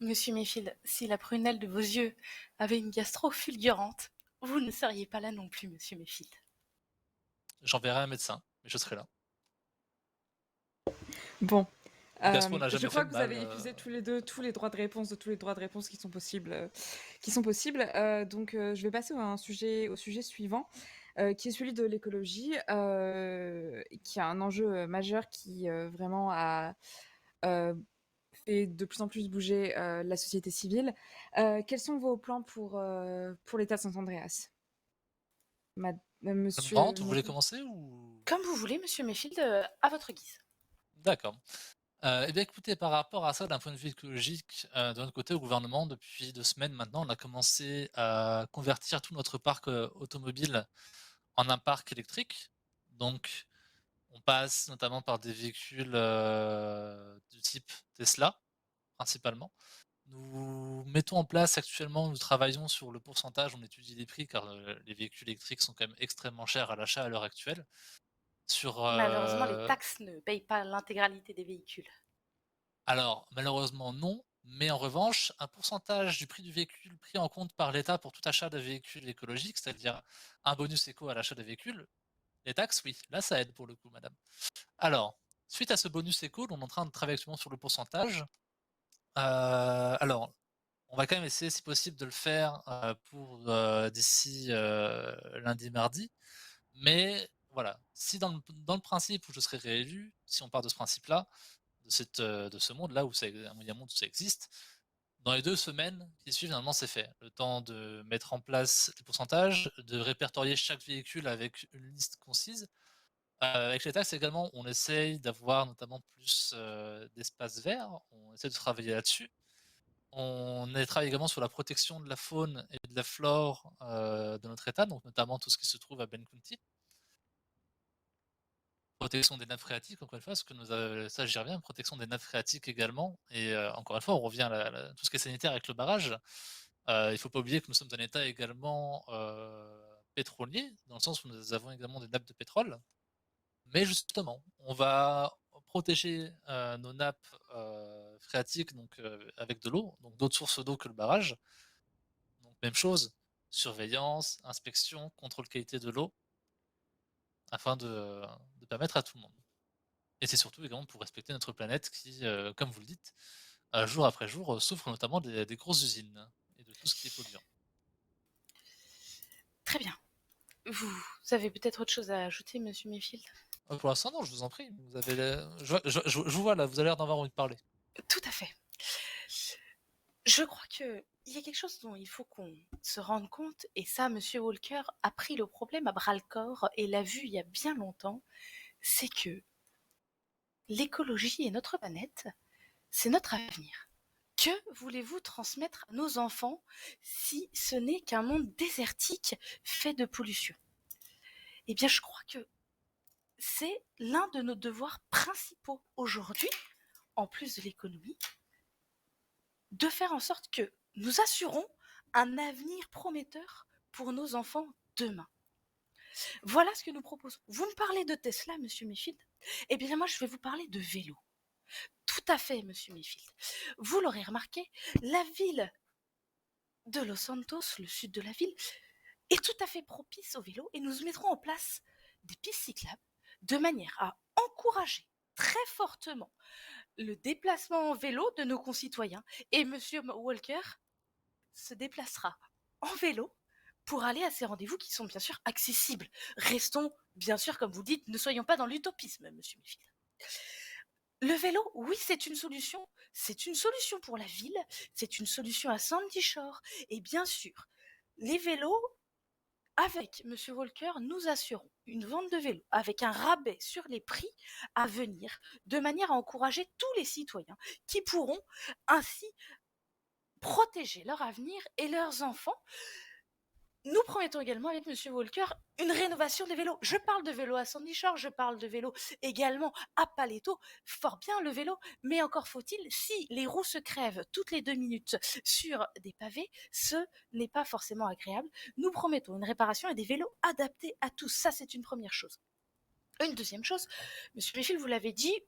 Monsieur Mayfield, si la prunelle de vos yeux avait une gastro fulgurante, vous ne seriez pas là non plus, Monsieur Mayfield. J'enverrai un médecin, mais je serai là. Bon. Le gastro n'a Je jamais fait crois de que vous mal. avez épuisé tous les deux tous les droits de réponse de tous les droits de réponse qui sont possibles. Donc, je vais passer au sujet suivant, qui est celui de l'écologie, qui a un enjeu majeur qui vraiment a fait de plus en plus bouger la société civile. Quels sont vos plans pour l'État de Saint-Andreas, Madame Monsieur Grant, vous voulez Mayfield? commencer ou? Comme vous voulez, Monsieur Mayfield, à votre guise. D'accord. Eh bien, écoutez, par rapport à ça, d'un point de vue écologique, de notre côté, au gouvernement, depuis 2 semaines maintenant, on a commencé à convertir tout notre parc, automobile en un parc électrique. Donc, on passe notamment par des véhicules, du type Tesla, principalement. Nous mettons en place actuellement, nous travaillons sur le pourcentage, on étudie les prix car, les véhicules électriques sont quand même extrêmement chers à l'achat à l'heure actuelle. Sur, Malheureusement, les taxes ne payent pas l'intégralité des véhicules. alors malheureusement non, mais en revanche, un pourcentage du prix du véhicule pris en compte par l'État pour tout achat de véhicules écologiques, c'est-à-dire un bonus éco à l'achat de véhicules, les taxes oui, là ça aide pour le coup madame. Alors, suite à ce bonus éco, on est en train de travailler actuellement sur le pourcentage. Alors, on va quand même essayer si possible de le faire, pour, d'ici, lundi, mardi. Mais voilà, si dans le principe où je serai réélu, si on part de ce principe-là, de ce monde-là où ça il y a un monde où ça existe, dans les 2 semaines qui suivent, normalement, c'est fait. Le temps de mettre en place les pourcentages, de répertorier chaque véhicule avec une liste concise. Avec les taxes également, on essaye d'avoir notamment plus, d'espaces verts. On essaie de travailler là-dessus. Travaille également sur la protection de la faune et de la flore, de notre État, donc notamment tout ce qui se trouve à Ben County. Protection des nappes phréatiques, encore une fois, parce que ça j'y reviens, protection des nappes phréatiques également et encore une fois, on revient à la tout ce qui est sanitaire avec le barrage. Il faut pas oublier que nous sommes un État également, pétrolier, dans le sens où nous avons également des nappes de pétrole. Mais justement, on va protéger, nos nappes, phréatiques donc avec de l'eau, donc d'autres sources d'eau que le barrage. Donc même chose, surveillance, inspection, contrôle qualité de l'eau, afin de permettre à tout le monde. Et c'est surtout également pour respecter notre planète qui, comme vous le dites, jour après jour, souffre notamment des grosses usines et de tout ce qui est polluant. Très bien. Vous avez peut-être autre chose à ajouter, monsieur Mayfield? Pour l'instant non, je vous en prie, vous avez je vous vois là, vous avez l'air d'avoir envie de parler. Tout à fait. Je crois qu'il y a quelque chose dont il faut qu'on se rende compte, et ça, monsieur Walker a pris le problème à bras-le-corps et l'a vu il y a bien longtemps, c'est que l'écologie et notre planète, c'est notre avenir. Que voulez-vous transmettre à nos enfants si ce n'est qu'un monde désertique fait de pollution? Eh bien, je crois que c'est l'un de nos devoirs principaux aujourd'hui, en plus de l'économie, de faire en sorte que nous assurons un avenir prometteur pour nos enfants demain. Voilà ce que nous proposons. Vous me parlez de Tesla, monsieur Mayfield? Eh bien, moi, je vais vous parler de vélo. Tout à fait, monsieur Mayfield. Vous l'aurez remarqué, la ville de Los Santos, le sud de la ville, est tout à fait propice au vélo et nous mettrons en place des pistes cyclables de manière à encourager très fortement le déplacement en vélo de nos concitoyens. Et monsieur Walker se déplacera en vélo pour aller à ces rendez-vous qui sont bien sûr accessibles. Restons, bien sûr, comme vous dites, ne soyons pas dans l'utopisme, monsieur Mayfield. Le vélo, oui, c'est une solution. C'est une solution pour la ville, c'est une solution à Sandy Shore. Et bien sûr, les vélos, avec monsieur Walker, nous assurons une vente de vélos avec un rabais sur les prix à venir, de manière à encourager tous les citoyens qui pourront ainsi protéger leur avenir et leurs enfants. Nous promettons également avec monsieur Walker une rénovation des vélos. Je parle de vélo à Sandy Shore, je parle de vélo également à Paleto. Fort bien le vélo, mais encore faut-il, si les roues se crèvent toutes les 2 minutes sur des pavés, ce n'est pas forcément agréable. Nous promettons une réparation et des vélos adaptés à tous. Ça, c'est une première chose. Une deuxième chose, monsieur Michel, vous l'avez dit,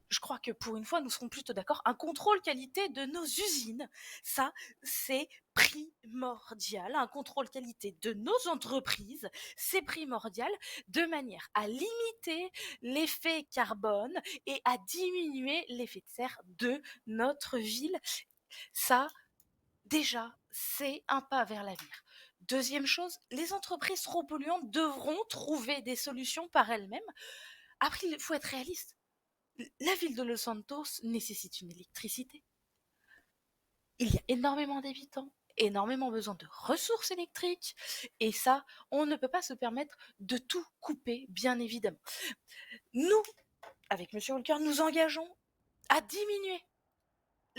je crois que pour une fois, nous serons plutôt d'accord, un contrôle qualité de nos usines. Ça, c'est primordial. Un contrôle qualité de nos entreprises, c'est primordial, de manière à limiter l'effet carbone et à diminuer l'effet de serre de notre ville. Ça, déjà, c'est un pas vers l'avenir. Deuxième chose, les entreprises trop polluantes devront trouver des solutions par elles-mêmes. Après, il faut être réaliste. La ville de Los Santos nécessite une électricité. Il y a énormément d'habitants, énormément besoin de ressources électriques, et ça, on ne peut pas se permettre de tout couper, bien évidemment. Nous, avec monsieur Walker, nous engageons à diminuer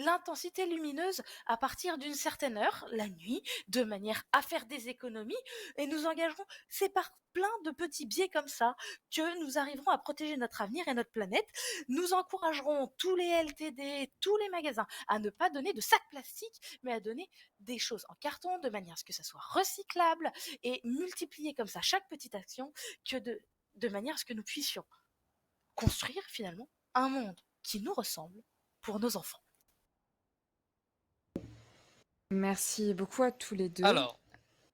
l'intensité lumineuse à partir d'une certaine heure, la nuit, de manière à faire des économies, et nous engagerons, c'est par plein de petits biais comme ça que nous arriverons à protéger notre avenir et notre planète. Nous encouragerons tous les LTD, tous les magasins à ne pas donner de sacs plastiques, mais à donner des choses en carton de manière à ce que ça soit recyclable et multiplier comme ça chaque petite action que de manière à ce que nous puissions construire finalement un monde qui nous ressemble pour nos enfants. Merci beaucoup à tous les deux. Alors,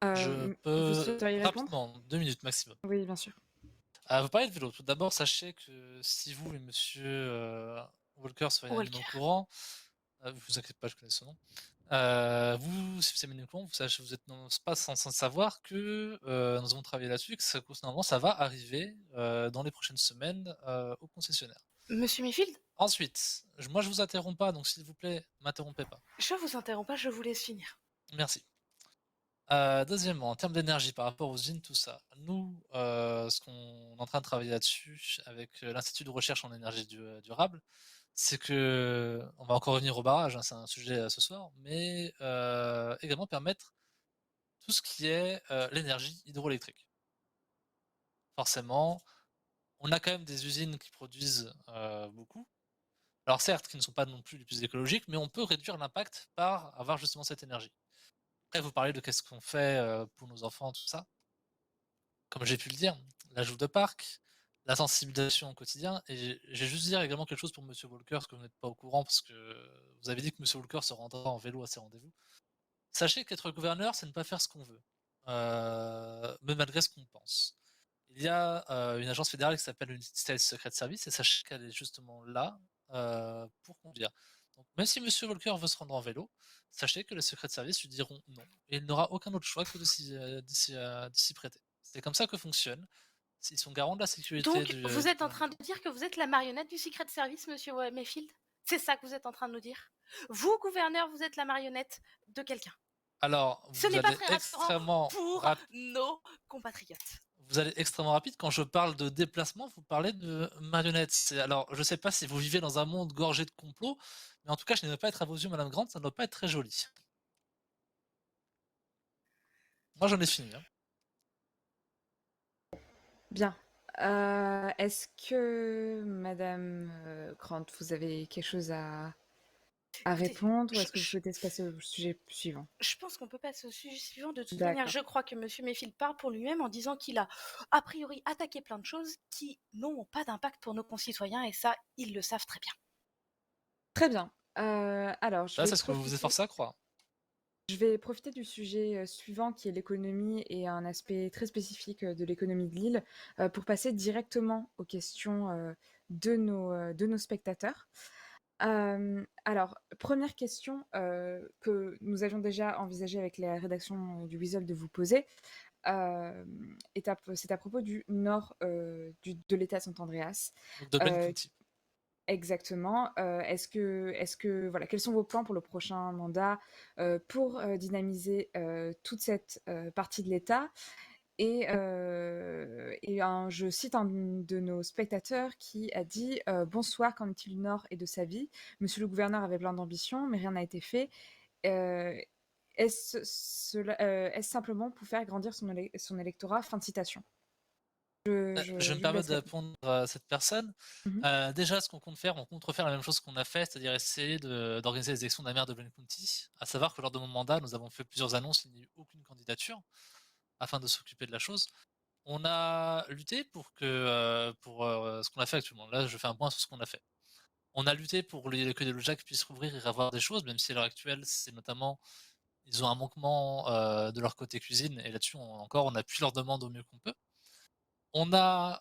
Vous je peux souhaiteriez répondre? rapidement, 2 minutes maximum. Oui, bien sûr. Vous parlez de vélo. Tout d'abord, sachez que si vous et monsieur, Walker soyez mis au Walker. courant, vous inquiétez pas, je connais son nom. Vous, si vous êtes mis au courant, vous êtes pas sans savoir que, nous avons travaillé là-dessus et que normalement ça va arriver, dans les prochaines semaines, au concessionnaire. Monsieur Mayfield, Ensuite, moi je vous interromps pas, donc s'il vous plaît, m'interrompez pas. je vous interromps pas, je vous laisse finir. Merci. Deuxièmement, en termes d'énergie par rapport aux usines, tout ça, nous, ce qu'on est en train de travailler là-dessus avec, l'Institut de recherche en énergie durable, c'est qu'on va encore revenir au barrage, hein, c'est un sujet, ce soir, mais également permettre tout ce qui est, l'énergie hydroélectrique. Forcément, on a quand même des usines qui produisent, beaucoup. Alors certes, qui ne sont pas non plus les plus écologiques, mais on peut réduire l'impact par avoir justement cette énergie. Après, vous parlez de qu'est-ce qu'on fait, pour nos enfants, tout ça. Comme j'ai pu le dire, l'ajout de parcs, la sensibilisation au quotidien, et j'ai juste dire également quelque chose pour monsieur Walker, parce que vous n'êtes pas au courant, parce que vous avez dit que monsieur Walker se rendra en vélo à ses rendez-vous. Sachez qu'être gouverneur, c'est ne pas faire ce qu'on veut, mais malgré ce qu'on pense. Il y a, une agence fédérale qui s'appelle United States Secret Service et sachez qu'elle est justement là, pour conduire. Donc même si monsieur Walker veut se rendre en vélo, sachez que les Secret Service lui diront non et il n'aura aucun autre choix que de s'y prêter. C'est comme ça que fonctionne. Ils sont garants de la sécurité Donc, vous êtes en train de dire que vous êtes la marionnette du Secret Service, monsieur Mayfield? C'est ça que vous êtes en train de nous dire? Vous, gouverneur, vous êtes la marionnette de quelqu'un. Alors, Ce n'est pas très rassurant pour nos compatriotes. Vous allez extrêmement rapide. Quand je parle de déplacement, vous parlez de marionnettes. Alors, je ne sais pas si vous vivez dans un monde gorgé de complots, mais en tout cas, je n'aime pas être à vos yeux, madame Grant, ça ne doit pas être très joli. Moi, j'en ai fini, hein. Bien. Est-ce que madame, Grant, vous avez quelque chose à répondre ou est-ce que vous souhaitez se passer au sujet suivant? Je pense qu'on peut passer au sujet suivant. De toute D'accord. manière, je crois que monsieur Mayfield parle pour lui-même en disant qu'il a priori attaqué plein de choses qui n'ont pas d'impact pour nos concitoyens et ça, ils le savent très bien. Très bien. Alors je Là, vais c'est ce que vous vous efforcez à croire. je vais profiter du sujet, suivant qui est l'économie et un aspect très spécifique, de l'économie de l'île, pour passer directement aux questions, de nos spectateurs. Alors, première question, que nous avions déjà envisagé avec la rédaction, du Weasel de vous poser, c'est à propos du nord, de l'État de Saint Andreas. Donc de Glen County. Exactement. Est-ce que voilà, quels sont vos plans pour le prochain mandat, pour, dynamiser, toute cette, partie de l'État? Et je cite un de nos spectateurs qui a dit, «Bonsoir, qu'en est-il du nord et de sa vie? Monsieur le gouverneur avait plein d'ambition, mais rien n'a été fait. Heu, est-ce simplement pour faire grandir son électorat?» Fin de citation. Je me vous permets laisse de répondre. répondre à cette personne. Mmh. Déjà, ce qu'on compte faire, on compte refaire la même chose qu'on a fait, c'est-à-dire essayer d'organiser les élections de la maire de Glen County. À savoir que lors de mon mandat, nous avons fait plusieurs annonces, il n'y a eu aucune candidature afin de s'occuper de la chose. On a lutté pour ce qu'on a fait actuellement. Là, je fais un point sur ce qu'on a fait. On a lutté pour que les lojacs puissent rouvrir et avoir des choses, même si à l'heure actuelle, c'est notamment, ils ont un manquement de leur côté cuisine, et là-dessus, on appuie leur demande au mieux qu'on peut. On a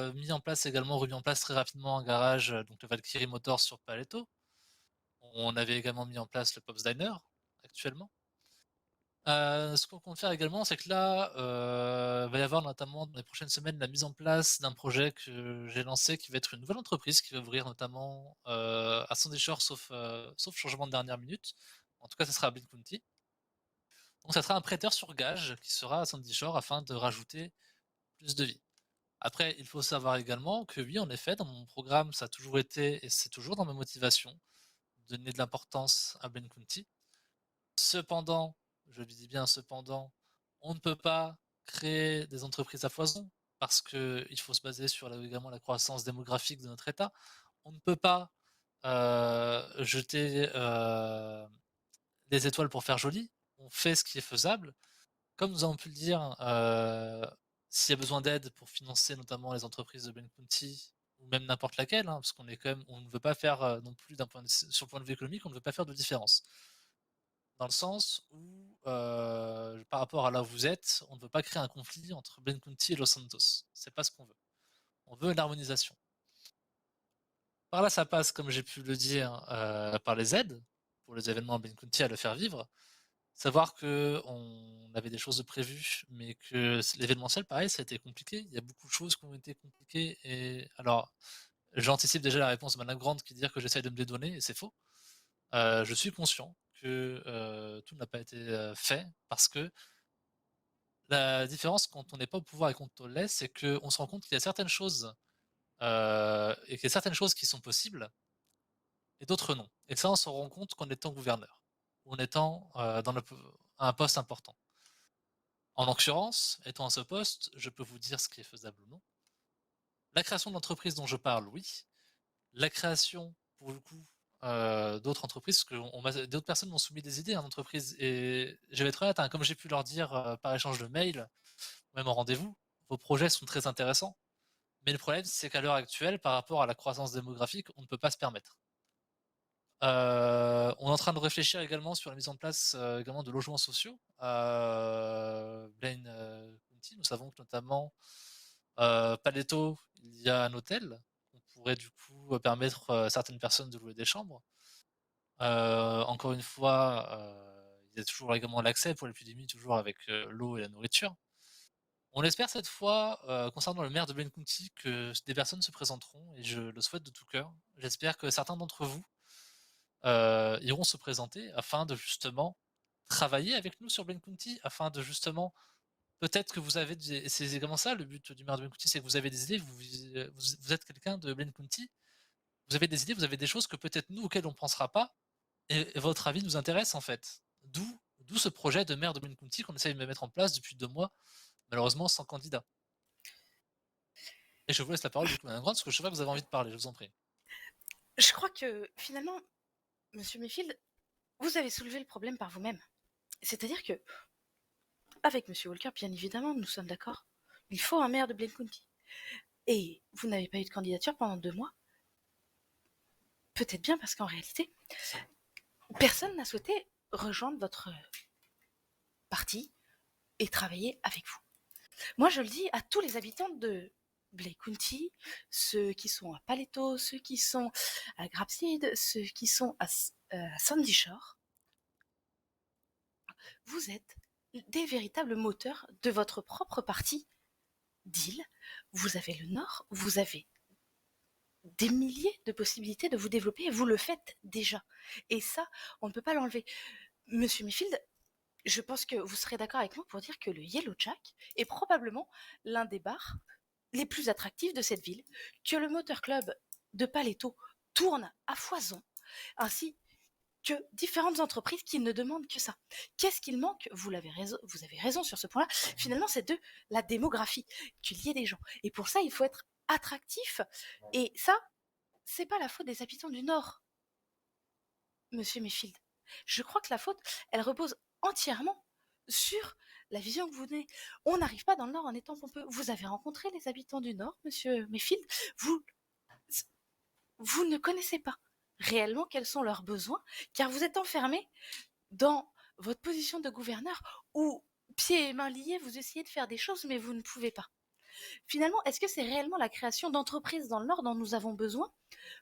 remis en place très rapidement un garage, donc le Valkyrie Motors sur Paleto. On avait également mis en place le Pops Diner, actuellement. Ce qu'on compte faire également, c'est que là, va y avoir notamment dans les prochaines semaines la mise en place d'un projet que j'ai lancé, qui va être une nouvelle entreprise qui va ouvrir notamment, à Sandy Shore, sauf changement de dernière minute. En tout cas, ça sera à Blind County. Donc ça sera un prêteur sur gage qui sera à Sandy Shore afin de rajouter plus de vie. Après, il faut savoir également que oui, en effet, dans mon programme, ça a toujours été et c'est toujours dans ma motivation donner de l'importance à Blaine County. Cependant, je dis bien cependant, on ne peut pas créer des entreprises à foison parce qu'il faut se baser sur également la croissance démographique de notre État. On ne peut pas jeter des étoiles pour faire joli. On fait ce qui est faisable. Comme nous avons pu le dire, s'il y a besoin d'aide pour financer notamment les entreprises de Blaine County ou même n'importe laquelle, hein, parce qu'on est quand même, on ne veut pas faire non plus sur le point de vue économique, on ne veut pas faire de différence. Dans le sens où, par rapport à là où vous êtes, on ne veut pas créer un conflit entre Blaine County et Los Santos. C'est pas ce qu'on veut. On veut une harmonisation. Par là, ça passe, comme j'ai pu le dire, par les aides pour les événements à Blaine County à le faire vivre. Savoir qu'on avait des choses de prévues, mais que l'événementiel, pareil, ça a été compliqué. Il y a beaucoup de choses qui ont été compliquées. Et alors, j'anticipe déjà la réponse de Madame Grande qui dit que j'essaye de me dédouaner, et c'est faux. Je suis conscient que tout n'a pas été fait parce que la différence quand on n'est pas au pouvoir et qu'on on l'est, c'est qu'on se rend compte qu'il y a certaines choses et qu'il y a certaines choses qui sont possibles et d'autres non. Et ça, on s'en rend compte qu'en étant gouverneur ou en étant à un poste important. En l'occurrence, étant à ce poste, je peux vous dire ce qui est faisable ou non. La création d'entreprise dont je parle, oui. La création, pour le coup, d'autres entreprises, parce que d'autres personnes m'ont soumis des idées en entreprise. Et je vais être honnête, hein, comme j'ai pu leur dire par échange de mails, même en rendez-vous, vos projets sont très intéressants. Mais le problème, c'est qu'à l'heure actuelle, par rapport à la croissance démographique, on ne peut pas se permettre. On est en train de réfléchir également sur la mise en place également de logements sociaux à Blaine County. Nous savons que notamment Paleto, il y a un hôtel. On pourrait du coup permettre à certaines personnes de louer des chambres. Encore une fois, il y a toujours également l'accès pour l'épidémie, toujours avec l'eau et la nourriture. On espère cette fois, concernant le maire de Blaine County, que des personnes se présenteront et je le souhaite de tout cœur. J'espère que certains d'entre vous iront se présenter afin de justement travailler avec nous sur Blaine County, afin de justement peut-être que vous avez c'est également ça le but du maire de Blaine County, c'est que vous avez des idées, vous êtes quelqu'un de Blaine County, vous avez des idées, vous avez des choses que peut-être nous auxquelles on ne pensera pas, et votre avis nous intéresse en fait. D'où ce projet de maire de Blaine County qu'on essaye de mettre en place depuis 2 mois, malheureusement sans candidat. Et je vous laisse la parole du coup, Madame Grande, parce que je sais pas que vous avez envie de parler, je vous en prie. Je crois que finalement, Monsieur Mayfield, vous avez soulevé le problème par vous-même. C'est-à-dire que, avec Monsieur Walker, bien évidemment, nous sommes d'accord. Il faut un maire de Blaine County. Et vous n'avez pas eu de candidature pendant 2 mois. Peut-être bien parce qu'en réalité, personne n'a souhaité rejoindre votre parti et travailler avec vous. Moi, je le dis à tous les habitants de Blaine County, ceux qui sont à Paleto, ceux qui sont à Grapseed, ceux qui sont à Sandy Shore, vous êtes des véritables moteurs de votre propre parti d'île. Vous avez le Nord, vous avez des milliers de possibilités de vous développer et vous le faites déjà. Et ça, on ne peut pas l'enlever. Monsieur Mayfield, je pense que vous serez d'accord avec moi pour dire que le Yellow Jack est probablement l'un des bars les plus attractifs de cette ville, que le Motor Club de Paleto tourne à foison, ainsi que différentes entreprises qui ne demandent que ça. Qu'est-ce qu'il manque? Vous avez raison sur ce point-là. Finalement, c'est de la démographie, qu'il y ait des gens. Et pour ça, il faut être attractif. Et ça, c'est pas la faute des habitants du Nord, Monsieur Mayfield. Je crois que la faute, elle repose entièrement sur la vision que vous donnez. On n'arrive pas dans le Nord en étant pompeux. Vous avez rencontré les habitants du Nord, Monsieur Mayfield. Vous ne connaissez pas réellement quels sont leurs besoins, car vous êtes enfermé dans votre position de gouverneur où, pieds et mains liés, vous essayez de faire des choses, mais vous ne pouvez pas. Finalement, est-ce que c'est réellement la création d'entreprises dans le Nord dont nous avons besoin?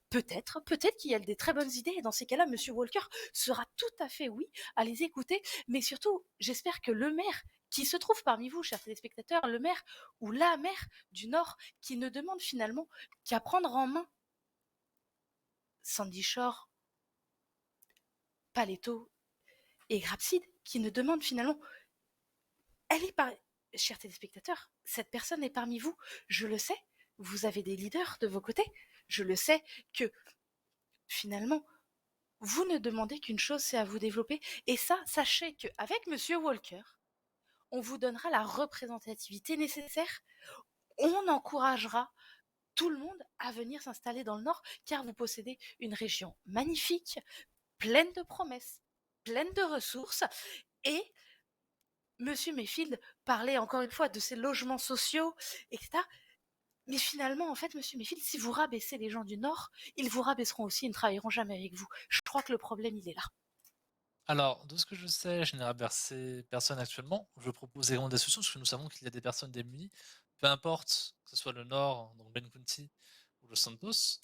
Peut-être qu'il y a des très bonnes idées, et dans ces cas-là, Monsieur Walker sera tout à fait oui à les écouter, mais surtout, j'espère que le maire qui se trouve parmi vous, chers téléspectateurs, le maire ou la maire du Nord, qui ne demande finalement qu'à prendre en main Sandy Shore, Paleto et Grapseed, qui ne demande finalement, elle est par... Chers téléspectateurs, cette personne est parmi vous, je le sais, vous avez des leaders de vos côtés, je le sais que finalement, vous ne demandez qu'une chose, c'est à vous développer. Et ça, sachez qu'avec Monsieur Walker, on vous donnera la représentativité nécessaire. On encouragera tout le monde à venir s'installer dans le Nord, car vous possédez une région magnifique, pleine de promesses, pleine de ressources. Et Monsieur Mayfield parlait encore une fois de ces logements sociaux, etc. Mais finalement, en fait, Monsieur Mayfield, si vous rabaissez les gens du Nord, ils vous rabaisseront aussi, ils ne travailleront jamais avec vous. Je crois que le problème, il est là. Alors, de ce que je sais, je n'ai reversé personne actuellement. Je propose également des solutions, parce que nous savons qu'il y a des personnes démunies, peu importe que ce soit le Nord, donc Ben County ou Los Santos.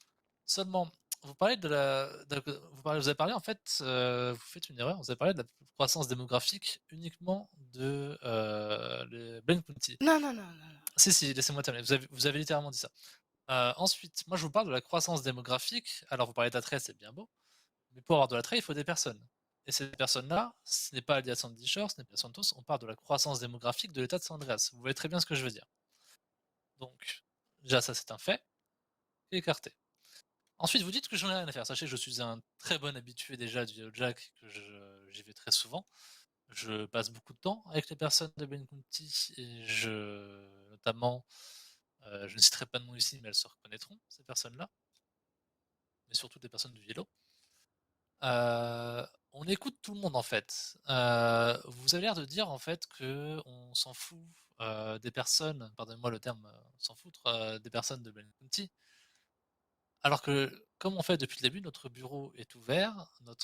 Seulement, vous parlez vous avez parlé en fait, vous faites une erreur, vous avez parlé de la croissance démographique uniquement de le Ben County. Non, non, non, non, non. Si, laissez-moi terminer. Vous avez littéralement dit ça. Ensuite, moi je vous parle de la croissance démographique. Alors, vous parlez d'attrait, c'est bien beau, mais pour avoir de l'attrait, il faut des personnes. Et ces personnes-là, ce n'est pas lié à Sandy Shore, ce n'est pas Santos, on parle de la croissance démographique de l'État de San Andreas. Vous voyez très bien ce que je veux dire. Donc, déjà, ça c'est un fait, écarté. Ensuite, vous dites que j'en ai rien à faire. Sachez que je suis un très bon habitué déjà du Yellow Jack, que j'y vais très souvent. Je passe beaucoup de temps avec les personnes de Ben County et notamment, je ne citerai pas de nom ici, mais elles se reconnaîtront, ces personnes-là, mais surtout des personnes du Yellow. On écoute tout le monde en fait. Vous avez l'air de dire en fait que on s'en fout, des personnes, pardonnez-moi le terme, s'en foutre, des personnes de Ben County. Alors que, comme on fait depuis le début, notre bureau est ouvert, nos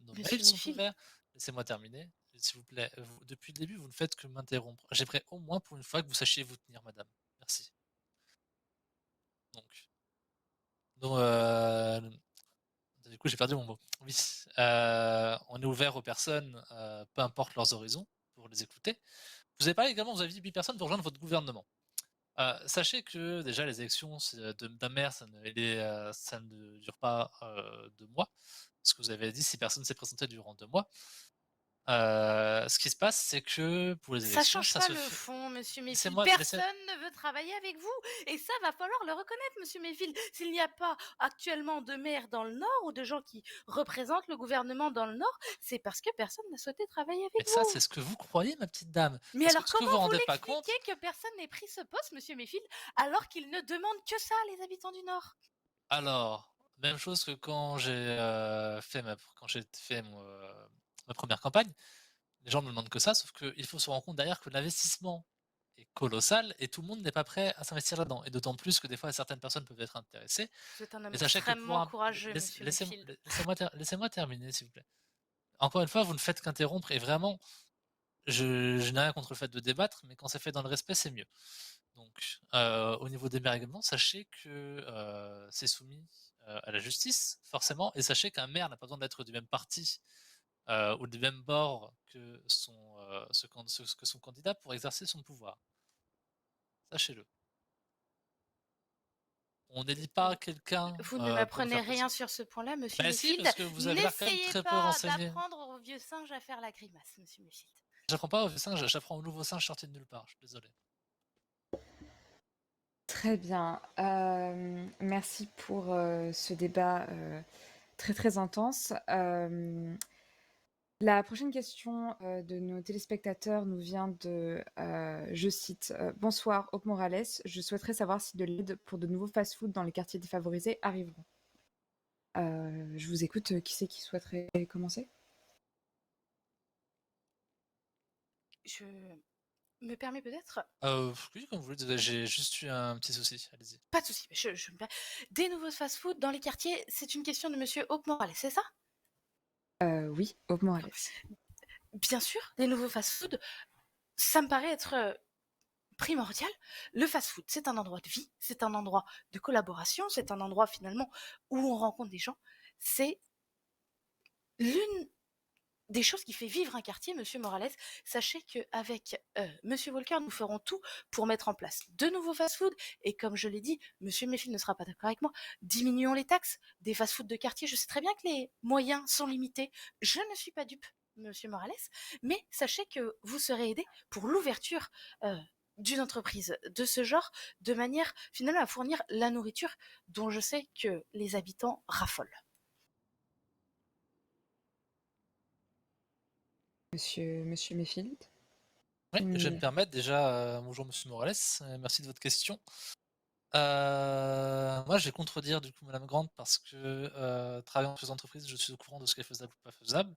Monsieur mails sont Mayfield, ouverts. Laissez-moi terminer, s'il vous plaît. Depuis le début, vous ne faites que m'interrompre. J'aimerais au moins pour une fois que vous sachiez vous tenir, madame. Merci. Donc, donc, du coup, j'ai perdu mon mot. Oui, on est ouvert aux personnes, peu importe leurs horizons, pour les écouter. Vous avez parlé également, vous avez dit 8 personnes pour rejoindre votre gouvernement. Sachez que déjà les élections d'un maire, ça ne dure pas 2 mois. Ce que vous avez dit, si personne s'est présenté durant 2 mois. Ce qui se passe, c'est que pour les ça élections, change ça pas se le fait. fond, Monsieur Mayfield. Laissez-moi, laissez, Personne ne veut travailler avec vous. Et ça, va falloir le reconnaître, Monsieur Mayfield. S'il n'y a pas actuellement de maire dans le Nord ou de gens qui représentent le gouvernement dans le Nord, c'est parce que personne n'a souhaité travailler mais avec ça, c'est vous. ce que vous croyez, ma petite dame. Mais Parce que alors, ce que vous comment vous vous rendez pas compte, l'expliquez que personne n'ait pris ce poste, Monsieur Mayfield, alors qu'ils ne demandent que ça, les habitants du Nord? alors, même chose que quand j'ai fait ma première campagne. Les gens ne me demandent que ça, sauf qu'il faut se rendre compte derrière que l'investissement est colossal et tout le monde n'est pas prêt à s'investir là-dedans. Et d'autant plus que des fois, certaines personnes peuvent être intéressées. Vous êtes un homme Mais sachez que extrêmement courageux, Monsieur Mayfield. laissez-moi terminer, s'il vous plaît. Encore une fois, vous ne faites qu'interrompre et vraiment, je n'ai rien contre le fait de débattre, mais quand c'est fait dans le respect, c'est mieux. Donc, au niveau des maires également, sachez que c'est soumis à la justice, forcément, et sachez qu'un maire n'a pas besoin d'être du même parti ou du même bord que son candidat pour exercer son pouvoir. Sachez-le. On n'élit pas quelqu'un Vous ne pour nous m'apprenez faire rien plaisir. sur ce point-là, Monsieur Bah si, Mayfield. parce que vous avez l'air quand même N'essayez très peu pas renseigné. d'apprendre au vieux singe à faire la grimace, Monsieur Mayfield. J'apprends pas au vieux singe, j'apprends au nouveau singe sorti de nulle part, je suis désolé. Très bien. Merci pour ce débat très très intense. La prochaine question de nos téléspectateurs nous vient de, je cite, Bonsoir, Hope Morales. Je souhaiterais savoir si de l'aide pour de nouveaux fast-food dans les quartiers défavorisés arriveront. Je vous écoute. Qui c'est qui souhaiterait commencer? Je me permets peut-être. Oui, comme vous voulez, désolé, j'ai juste eu un petit souci, allez-y. Pas de souci. Je me permets. Des nouveaux fast-food dans les quartiers, c'est une question de Monsieur Hope Morales, c'est ça? Oui, Hope Morales. Bien sûr, des nouveaux fast-food, ça me paraît être primordial. Le fast-food, c'est un endroit de vie, c'est un endroit de collaboration, c'est un endroit finalement où on rencontre des gens. C'est l'une des choses qui fait vivre un quartier, Monsieur Morales. Sachez qu'avec Monsieur Walker, nous ferons tout pour mettre en place de nouveaux fast-food. Et comme je l'ai dit, Monsieur Mayfield ne sera pas d'accord avec moi. Diminuons les taxes des fast-food de quartier. Je sais très bien que les moyens sont limités. Je ne suis pas dupe, Monsieur Morales. Mais sachez que vous serez aidé pour l'ouverture d'une entreprise de ce genre, de manière finalement à fournir la nourriture dont je sais que les habitants raffolent. Monsieur Mayfield? Oui, je vais me Mmh. permettre déjà, bonjour monsieur Morales, merci de votre question. Moi, je vais contredire du coup madame Grant parce que, travaillant dans ces entreprises, je suis au courant de ce qui est faisable ou pas faisable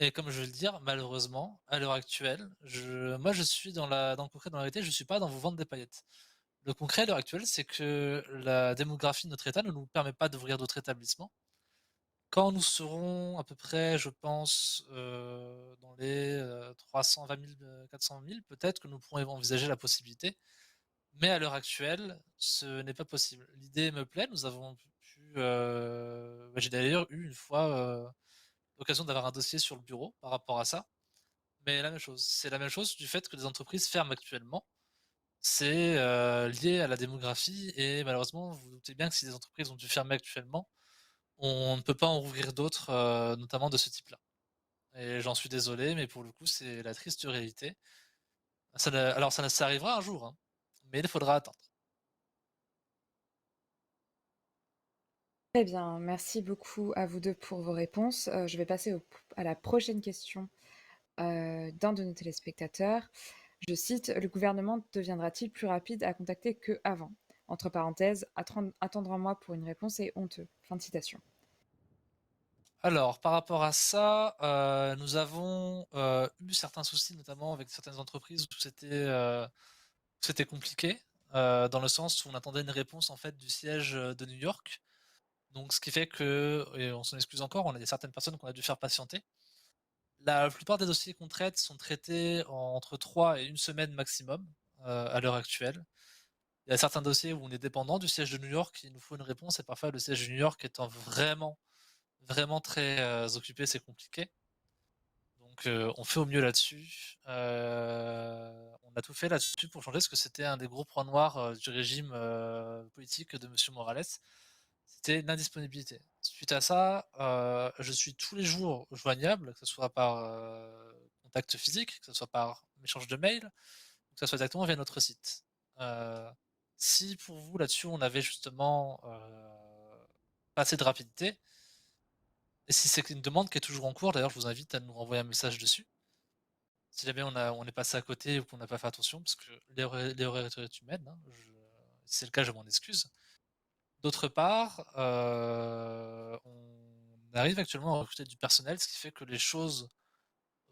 et comme je vais le dire, malheureusement, à l'heure actuelle, je suis dans le concret, dans la réalité, je suis pas dans vous vendre des paillettes. Le concret à l'heure actuelle, c'est que la démographie de notre État ne nous permet pas d'ouvrir d'autres établissements. Quand nous serons à peu près, je pense, dans les, 320 000, 400 000, peut-être que nous pourrons envisager la possibilité. Mais à l'heure actuelle, ce n'est pas possible. L'idée me plaît, nous avons j'ai d'ailleurs eu une fois, l'occasion d'avoir un dossier sur le bureau par rapport à ça. Mais la même chose, c'est la même chose du fait que les entreprises ferment actuellement. C'est, lié à la démographie et malheureusement, vous vous doutez bien que si les entreprises ont dû fermer actuellement, on ne peut pas en rouvrir d'autres, notamment de ce type-là. Et j'en suis désolé, mais pour le coup, c'est la triste réalité. Ça arrivera un jour, hein, mais il faudra attendre. Très bien, merci beaucoup à vous 2 pour vos réponses. Je vais passer à la prochaine question, d'un de nos téléspectateurs. Je cite: «Le gouvernement deviendra-t-il plus rapide à contacter qu'avant?» Entre parenthèses, «Attendre un mois pour une réponse est honteux». Fin de citation. Alors, par rapport à ça, nous avons, eu certains soucis, notamment avec certaines entreprises où c'était compliqué, dans le sens où on attendait une réponse, en fait, du siège, de New York. Donc ce qui fait que et on s'en excuse encore, on a des certaines personnes qu'on a dû faire patienter. La plupart des dossiers qu'on traite sont traités entre 3 et 1 semaine maximum, à l'heure actuelle. Il y a certains dossiers où on est dépendant du siège de New York, il nous faut une réponse et parfois le siège de New York étant vraiment, vraiment très, occupé, c'est compliqué. Donc on fait au mieux là-dessus. On a tout fait là-dessus pour changer parce que c'était un des gros points noirs, du régime, politique de monsieur Morales, c'était l'indisponibilité. Suite à ça, je suis tous les jours joignable, que ce soit par, contact physique, que ce soit par échange de mails, que ce soit directement via notre site. Heu, Si pour vous là-dessus on avait justement, pas assez de rapidité et si c'est une demande qui est toujours en cours, d'ailleurs je vous invite à nous renvoyer un message dessus. Si jamais on est passé à côté ou qu'on n'a pas fait attention, parce que l'erreur est humaine, hein, si c'est le cas, je m'en excuse. D'autre part, on arrive actuellement à recruter du personnel, ce qui fait que les choses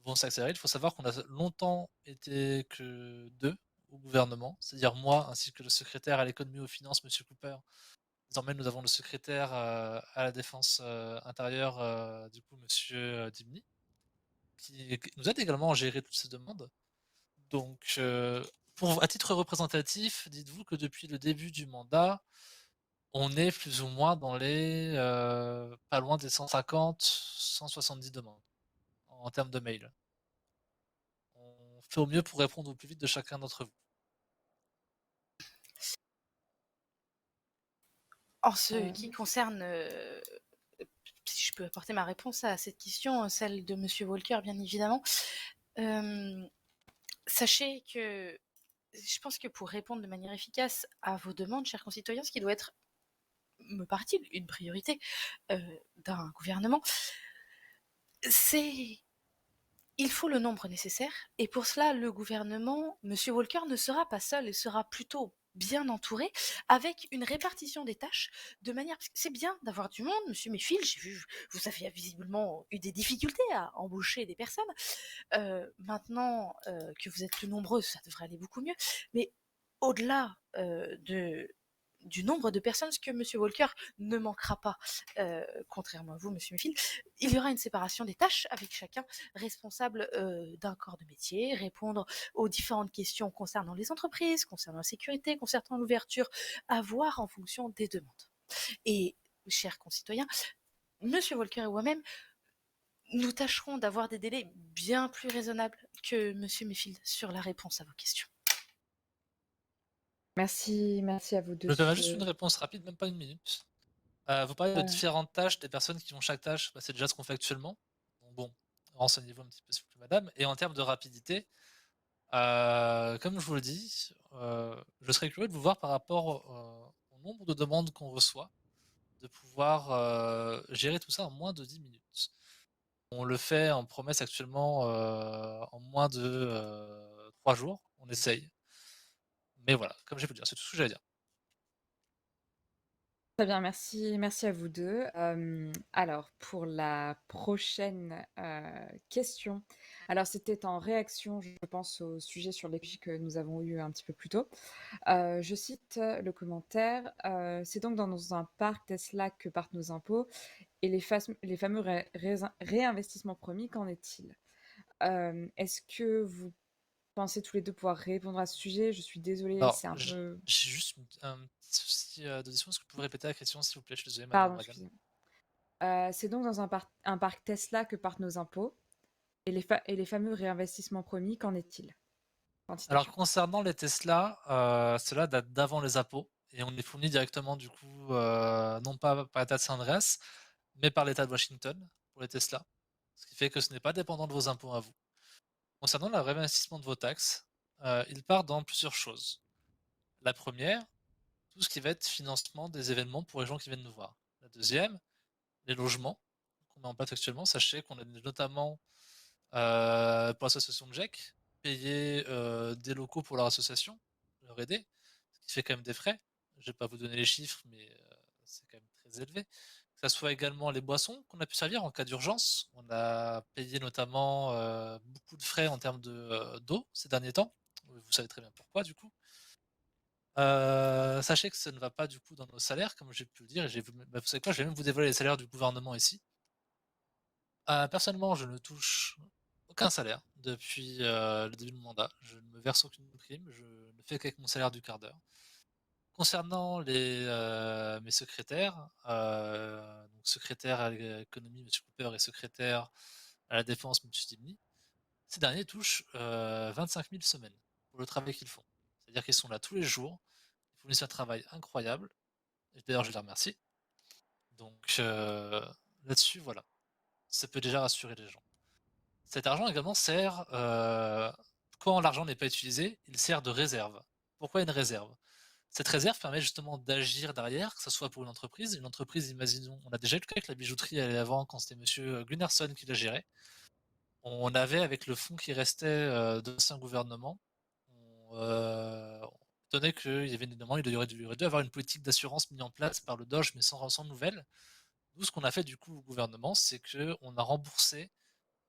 vont s'accélérer. Il faut savoir qu'on a longtemps été que 2 au gouvernement, c'est-à-dire moi ainsi que le secrétaire à l'économie et aux finances, monsieur Cooper. Désormais, nous avons le secrétaire, à la défense, intérieure, du coup monsieur, Dimny, qui nous aide également à gérer toutes ces demandes. Donc, à titre représentatif, dites-vous que depuis le début du mandat, on est plus ou moins dans les, pas loin des 150-170 demandes, en termes de mails. On fait au mieux pour répondre au plus vite de chacun d'entre vous. En ce Heu, qui concerne, si je peux apporter ma réponse à cette question, celle de monsieur Walker, bien évidemment. Hem, Sachez que je pense que pour répondre de manière efficace à vos demandes, chers concitoyens, ce qui doit être, me paraît-il, une priorité, d'un gouvernement, c'est il faut le nombre nécessaire et pour cela, le gouvernement, monsieur Walker, ne sera pas seul et sera plutôt bien entouré avec une répartition des tâches de manière parce que c'est bien d'avoir du monde, monsieur Mayfield, j'ai vu, vous avez visiblement eu des difficultés à embaucher des personnes. Maintenant, que vous êtes plus nombreux, ça devrait aller beaucoup mieux. Mais au-delà, du nombre de personnes, ce que monsieur Walker ne manquera pas, contrairement à vous, monsieur Mayfield, il y aura une séparation des tâches avec chacun responsable, d'un corps de métier, répondre aux différentes questions concernant les entreprises, concernant la sécurité, concernant l'ouverture, à voir en fonction des demandes. Et chers concitoyens, monsieur Walker et moi-même, nous tâcherons d'avoir des délais bien plus raisonnables que monsieur Mayfield sur la réponse à vos questions. merci à vous Je 2. me permets juste une réponse rapide, même pas une minute. Vous parlez de Heu, différentes tâches, des personnes qui font chaque tâche, bah, c'est déjà ce qu'on fait actuellement. Donc bon, renseignez-vous un petit peu s'il vous plaît madame et en termes de rapidité, comme je vous le dis, je serais curieux de vous voir par rapport, au nombre de demandes qu'on reçoit, de pouvoir, gérer tout ça en moins de 10 minutes. On le fait en promesse actuellement en moins de 3 jours. On essaye. Mais voilà, comme j'ai pu le dire, c'est tout ce que j'allais dire. Très bien, merci à vous 2. Alors pour la prochaine, question, alors c'était en réaction, je pense, au sujet sur l'écologie que nous avons eu un petit peu plus tôt. Je cite le commentaire, «C'est donc dans un parc Tesla que partent nos impôts et les fameux réinvestissements promis, qu'en est-il?» Est-ce que vous pensez tous les 2 pouvoir répondre à ce sujet? Je suis désolée, Alors, c'est un peu j'ai juste un petit souci d'audition. Est-ce que vous pouvez répéter la question, s'il vous plaît? Je suis désolé, madame pardon, Morgan. excusez-moi. C'est donc dans un parc Tesla que partent nos impôts et les fameux réinvestissements promis, qu'en est-il? Fin de Alors citation. concernant les Tesla, ceux-là datent d'avant les impôts et on est fourni directement du coup, non pas par l'État de San Andreas, mais par l'État de Washington pour les Tesla. Ce qui fait que ce n'est pas dépendant de vos impôts à vous. Concernant le réinvestissement de vos taxes, il part dans plusieurs choses. La première, tout ce qui va être financement des événements pour les gens qui viennent nous voir. La deuxième, les logements qu'on met en place actuellement. Sachez qu'on a notamment, pour l'association de GEC, payé des locaux pour leur association, leur aider, ce qui fait quand même des frais. Je vais pas vous donner les chiffres, mais c'est quand même très élevé. Que ça soit également les boissons qu'on a pu servir en cas d'urgence. On a payé notamment beaucoup de frais en termes d'eau ces derniers temps. Vous savez très bien pourquoi du coup. Sachez que ça ne va pas du coup dans nos salaires, comme j'ai pu le dire, et vous savez quoi? Je vais même vous dévoiler les salaires du gouvernement ici. Personnellement, je ne touche aucun salaire depuis, le début de mon mandat. Je ne me verse aucune prime, je ne fais qu'avec mon salaire du quart d'heure. Concernant mes secrétaires, donc secrétaire à l'économie, monsieur Cooper, et secrétaire à la défense, monsieur Stibny, ces derniers touchent, 25 000 semaines pour le travail qu'ils font. C'est-à-dire qu'ils sont là tous les jours, ils fournissent un travail incroyable et d'ailleurs je les remercie. Donc là-dessus, voilà, ça peut déjà rassurer les gens. Cet argent également sert, quand l'argent n'est pas utilisé, il sert de réserve. Pourquoi une réserve? Cette réserve permet justement d'agir derrière, que ce soit pour une entreprise. Une entreprise, imaginons, on a déjà eu le cas avec la bijouterie avant, quand c'était monsieur Gunnarsson qui la gérait. On avait, avec le fonds qui restait de l'ancien gouvernement, on tenait qu'il y avait une demande, il y aurait dû avoir une politique d'assurance mise en place par le Doge, mais sans nouvelles. Nous, ce qu'on a fait du coup au gouvernement, c'est qu'on a remboursé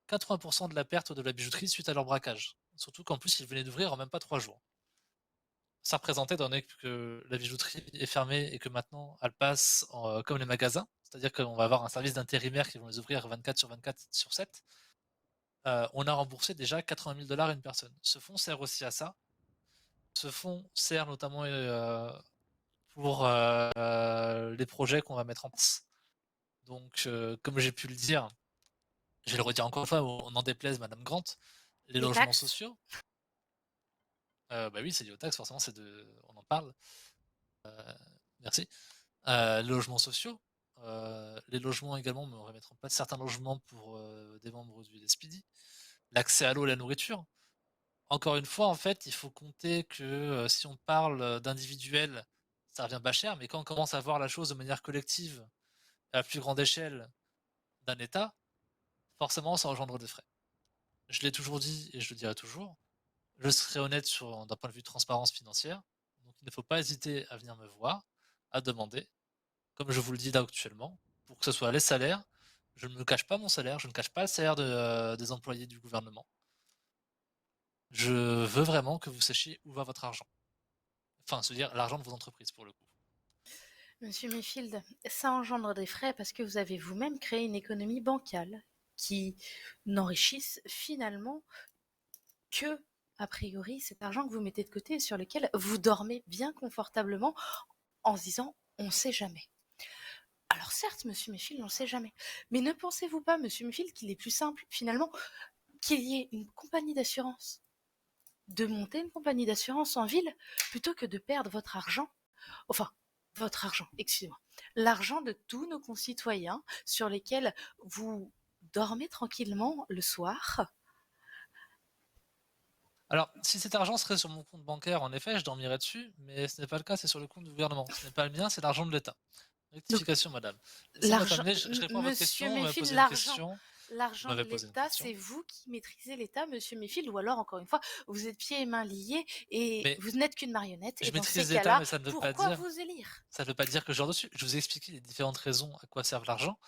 80% de la perte de la bijouterie suite à leur braquage. Surtout qu'en plus, ils venaient d'ouvrir en même pas 3 jours. Ça représentait, étant donné que la bijouterie est fermée et que maintenant elle passe comme les magasins, c'est-à-dire qu'on va avoir un service d'intérimaires qui vont les ouvrir 24 sur 24 sur 7, on a remboursé déjà 80 000 $ à une personne. Ce fonds sert aussi à ça. Ce fonds sert notamment pour les projets qu'on va mettre en place. Donc, comme j'ai pu le dire, je vais le redire encore une fois, on n'en déplaise Madame Grant, les Les logements taxes? sociaux. Bah oui, c'est lié aux taxes, forcément, on en parle. Merci. Les logements sociaux. Les logements également, on va mettre en place certains logements pour des membres du LSPD. L'accès à l'eau et à la nourriture. Encore une fois, en fait, il faut compter que si on parle d'individuel, ça revient pas cher, mais quand on commence à voir la chose de manière collective, à plus grande échelle d'un État, forcément, ça engendre des frais. Je l'ai toujours dit et je le dirai toujours, je serai honnête d'un point de vue de transparence financière, donc il ne faut pas hésiter à venir me voir, à demander, comme je vous le dis là actuellement, pour que ce soit les salaires. Je ne me cache pas mon salaire, je ne cache pas le salaire des employés du gouvernement. Je veux vraiment que vous sachiez où va votre argent. Enfin, se dire l'argent de vos entreprises pour le coup. Monsieur Mayfield, ça engendre des frais parce que vous avez vous-même créé une économie bancale qui n'enrichisse finalement que, a priori, cet argent que vous mettez de côté et sur lequel vous dormez bien confortablement en se disant on ne sait jamais. Alors certes, monsieur Mayfield, on ne sait jamais. Mais ne pensez-vous pas, monsieur Mayfield, qu'il est plus simple, finalement, qu'il y ait une compagnie d'assurance, de monter une compagnie d'assurance en ville, plutôt que de perdre votre argent, enfin, votre argent, excusez-moi, l'argent de tous nos concitoyens sur lesquels vous dormez tranquillement le soir. Alors, si cet argent serait sur mon compte bancaire, en effet, je dormirais dessus, mais ce n'est pas le cas, c'est sur le compte du gouvernement. Ce n'est pas le mien, c'est l'argent de l'État. Donc, Rectification, madame. Laissez-moi l'argent, terminer, je réponds à votre monsieur question, vous m'avez Mayfield, posé une l'argent question. L'argent de m'avez posé une l'État, question. c'est vous qui maîtrisez l'État, monsieur Méfil, ou alors, encore une fois, vous êtes pieds et mains liés et Mais vous n'êtes qu'une marionnette. je Et dans ces maîtrise l'État, cas-là, mais ça ne veut pas pourquoi dire vous élire? que je dors dessus. Je vous ai expliqué les différentes raisons à quoi servent l'argent.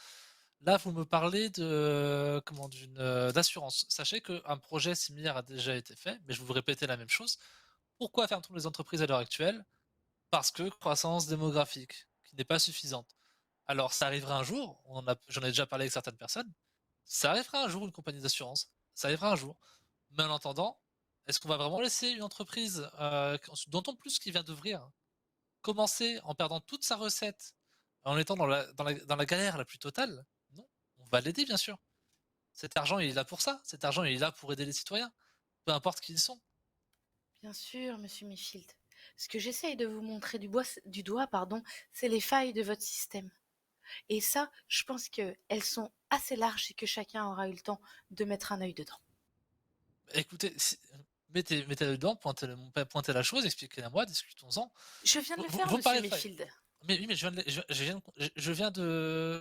Là, vous me parlez de comment d'une d'assurance. Sachez qu'un projet similaire a déjà été fait, mais je vais vous répéter la même chose. Pourquoi ferment-on les entreprises à l'heure actuelle? Parce que croissance démographique qui n'est pas suffisante. Alors, ça arrivera un jour, j'en ai déjà parlé avec certaines personnes, ça arrivera un jour une compagnie d'assurance, ça arrivera un jour. Mais en attendant, est-ce qu'on va vraiment laisser une entreprise, dont en plus qui vient d'ouvrir, commencer en perdant toute sa recette, en étant dans la galère la plus totale? Non, on va l'aider bien sûr. Cet argent, il est là pour ça. Cet argent, il est là pour aider les citoyens, peu importe qui ils sont. Bien sûr, monsieur Mayfield. Ce que j'essaye de vous montrer du doigt, pardon, c'est les failles de votre système. Et ça, je pense qu'elles sont assez larges et que chacun aura eu le temps de mettre un œil dedans. Écoutez, mettez-le dedans, pointez la chose, expliquez-la moi, discutons-en. Je viens de le Vous, faire, vous me monsieur parlez de failles. Mayfield. Mais oui, mais je viens de.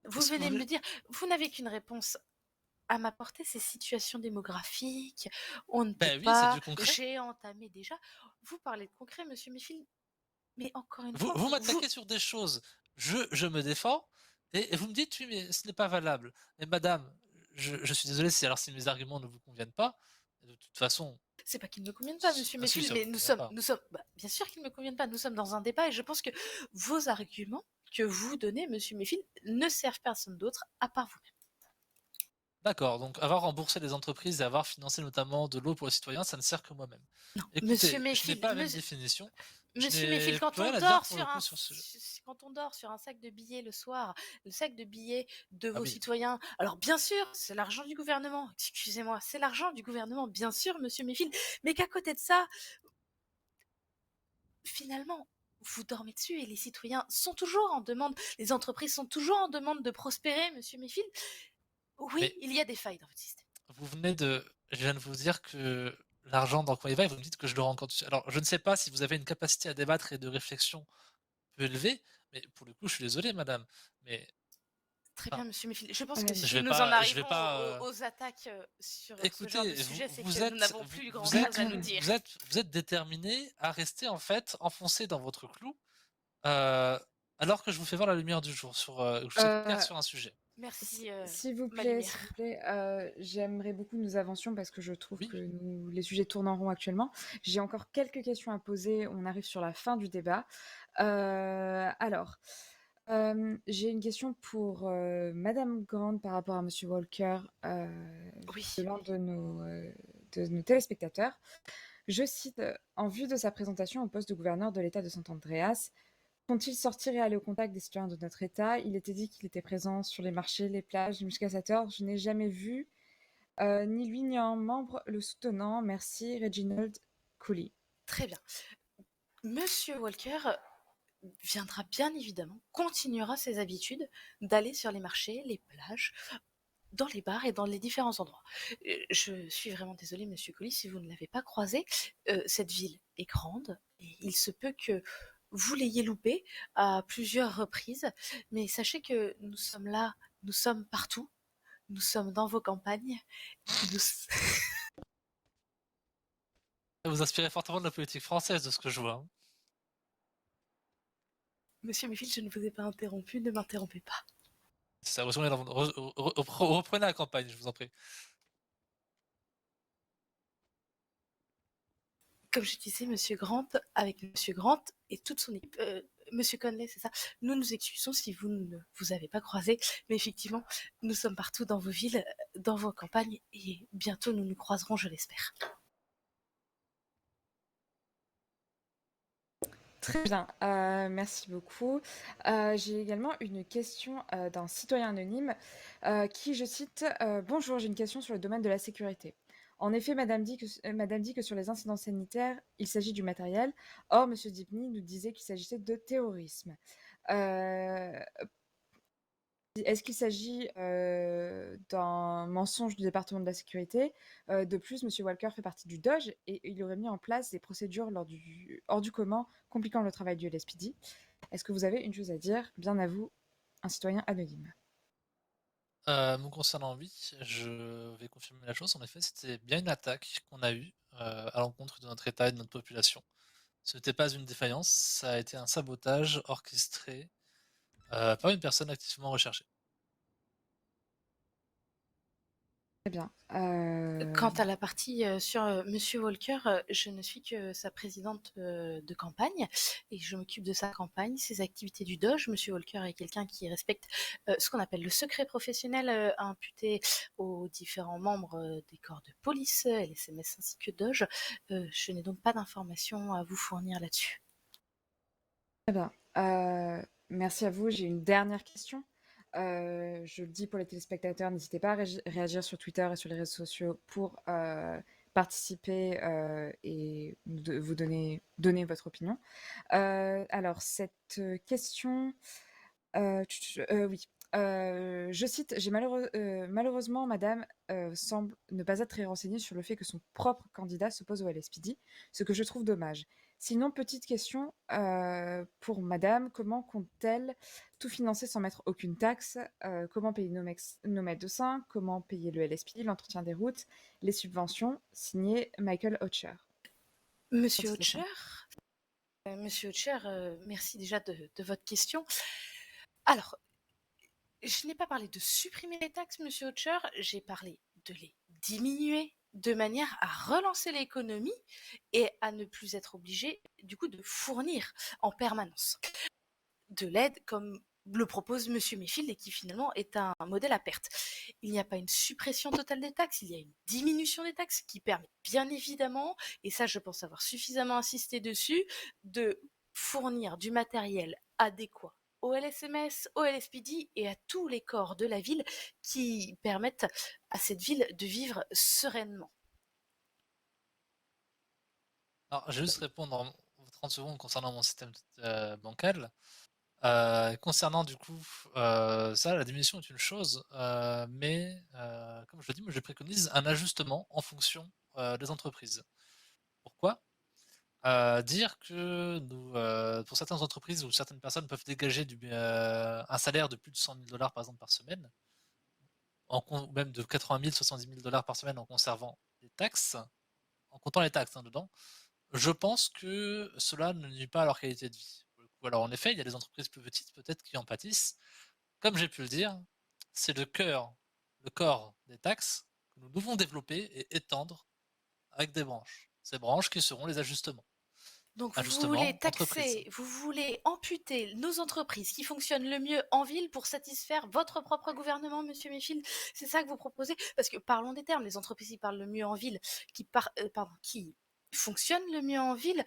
Vous Est-ce que venez vous me voulez- le dire, vous n'avez qu'une réponse à m'apporter, ces situations démographiques, on ne peut Ben oui, c'est pas, du concret. j'ai entamé déjà. Vous parlez de concret, monsieur Mayfield, mais encore une Vous, fois, vous m'attaquez sur des choses, je me défends, et vous me dites, oui, mais ce n'est pas valable. Mais madame, je suis désolé si mes arguments ne vous conviennent pas. De toute façon, c'est pas qu'ils ne me conviennent pas, monsieur ah si, Mayfield, ça mais vous convient pas. bien sûr qu'ils ne me conviennent pas, nous sommes dans un débat et je pense que vos arguments que vous donnez, monsieur Mayfield, ne servent personne d'autre à part vous-même. D'accord, donc avoir remboursé les entreprises et avoir financé notamment de l'eau pour les citoyens, ça ne sert que moi-même. Non, monsieur Écoutez, je n'ai Mayfield, pas la même définition, je Monsieur Mayfield, n'ai quand plus on rien à dire dort pour le sur coup un, sur ce sujet. quand on dort sur un sac de billets le soir, le sac de billets de Ah vos oui, citoyens, alors bien sûr, c'est l'argent du gouvernement, excusez-moi, c'est l'argent du gouvernement, bien sûr, monsieur Mayfield, mais qu'à côté de ça, finalement, vous dormez dessus et les citoyens sont toujours en demande, les entreprises sont toujours en demande de prospérer, monsieur Mayfield. Oui, mais il y a des failles dans votre système. je viens de vous dire que l'argent dans quoi il va et vous me dites que je le rends compte. Alors, je ne sais pas si vous avez une capacité à débattre et de réflexion peu élevée, mais pour le coup, je suis désolé, madame, mais Très enfin, bien, monsieur Mayfield. Je pense que Ouais. je si vais nous en pas, je vais arrivons pas. aux attaques sur ce genre de Écoutez, sujet, c'est que nous n'avons plus grand-chose à nous dire. vous êtes déterminé à rester en fait enfoncé dans votre clou, euh, alors que je vous fais voir la lumière du jour je suis clair Euh, sur un sujet. Merci, ma S'il lumière. vous plaît, j'aimerais beaucoup que nous avancions parce que je trouve Oui, que les sujets tournent en rond actuellement. J'ai encore quelques questions à poser. On arrive sur la fin du débat. Alors, j'ai une question pour Madame Grande par rapport à Monsieur Walker, Oui. de l'un de nos téléspectateurs. Je cite, en vue de sa présentation au poste de gouverneur de l'État de Sant Andreas, quand il sortir et aller au contact des citoyens de notre État, il était dit qu'il était présent sur les marchés, les plages, les muscateurs. Je n'ai jamais vu ni lui ni un membre le soutenant. Merci, Reginald Cooley. Très bien. Monsieur Walker viendra bien évidemment, continuera ses habitudes d'aller sur les marchés, les plages, dans les bars et dans les différents endroits. Je suis vraiment désolée, monsieur Collis, si vous ne l'avez pas croisé. Cette ville est grande et il se peut que vous l'ayez loupé à plusieurs reprises, mais sachez que nous sommes là, nous sommes partout, nous sommes dans vos campagnes. Nous... vous inspirez fortement de la politique française de ce que je vois, hein. Monsieur Méfil, je ne vous ai pas interrompu, ne m'interrompez pas. Ça reprenez la campagne, je vous en prie. Comme je disais, Monsieur Grant, avec Monsieur Grant et toute son équipe, Monsieur Conley, c'est ça. Nous nous excusons si vous ne vous avez pas croisé, mais effectivement, nous sommes partout dans vos villes, dans vos campagnes, et bientôt nous nous croiserons, je l'espère. Très bien, merci beaucoup. J'ai également une question d'un citoyen anonyme qui, je cite, bonjour, j'ai une question sur le domaine de la sécurité. En effet, madame dit que sur les incidents sanitaires, il s'agit du matériel. Or, monsieur Dipny nous disait qu'il s'agissait de terrorisme. Est-ce qu'il s'agit d'un mensonge du département de la sécurité? De plus, monsieur Walker fait partie du DOJ et il aurait mis en place des procédures hors du commun, compliquant le travail du LSPD. Est-ce que vous avez une chose à dire? Bien à vous, un citoyen anonyme. Me concernant, oui, je vais confirmer la chose. En effet, c'était bien une attaque qu'on a eue, à l'encontre de notre État et de notre population. Ce n'était pas une défaillance, ça a été un sabotage orchestré, par une personne activement recherchée. Très bien. Quant à la partie, sur, monsieur Walker, je ne suis que sa présidente, de campagne et je m'occupe de sa campagne, ses activités du doge. Monsieur Walker est quelqu'un qui respecte, ce qu'on appelle le secret professionnel, imputé aux différents membres, des corps de police, LSMS ainsi que doge. Je n'ai donc pas d'informations à vous fournir là-dessus. Très bien. Merci à vous. J'ai une dernière question. Je le dis pour les téléspectateurs, n'hésitez pas à réagir sur Twitter et sur les réseaux sociaux pour participer et vous donner votre opinion. Alors, cette question, oui. Je cite, malheureusement, madame semble ne pas être très renseignée sur le fait que son propre candidat s'oppose au LSPD, ce que je trouve dommage. Sinon, petite question pour madame, comment compte-t-elle tout financer sans mettre aucune taxe? Comment payer nos médecins? Comment payer le LSPD, l'entretien des routes, les subventions? Signé Michael Hocher. Monsieur Hocher, merci déjà de votre question. Alors, je n'ai pas parlé de supprimer les taxes, monsieur Hocher, j'ai parlé de les diminuer de manière à relancer l'économie et à ne plus être obligé, du coup, de fournir en permanence de l'aide comme le propose monsieur Mayfield et qui finalement est un modèle à perte. Il n'y a pas une suppression totale des taxes, il y a une diminution des taxes qui permet bien évidemment, et ça je pense avoir suffisamment insisté dessus, de fournir du matériel adéquat au LSMS, au LSPD et à tous les corps de la ville qui permettent à cette ville de vivre sereinement. Alors, je vais juste répondre en 30 secondes concernant mon système, bancal. Concernant du coup, ça, la diminution est une chose, mais comme je le dis, moi je préconise un ajustement en fonction, des entreprises. Pourquoi? Dire que nous, pour certaines entreprises ou certaines personnes peuvent dégager un salaire de plus de 100 000 $ par exemple par semaine, ou même de 80 000, 70 000 $ par semaine en conservant les taxes, en comptant les taxes, hein, dedans. Je pense que cela ne nuit pas à leur qualité de vie. Pour le coup, alors en effet, il y a des entreprises plus petites peut-être qui en pâtissent. Comme j'ai pu le dire, c'est le corps des taxes que nous devons développer et étendre avec des branches. Ces branches qui seront les ajustements. Donc vous voulez Ajustements entreprises. taxer, vous voulez amputer nos entreprises qui fonctionnent le mieux en ville pour satisfaire votre propre gouvernement, monsieur Mayfield? C'est ça que vous proposez? Parce que parlons des termes, les entreprises qui parlent le mieux en ville, qui fonctionnent le mieux en ville,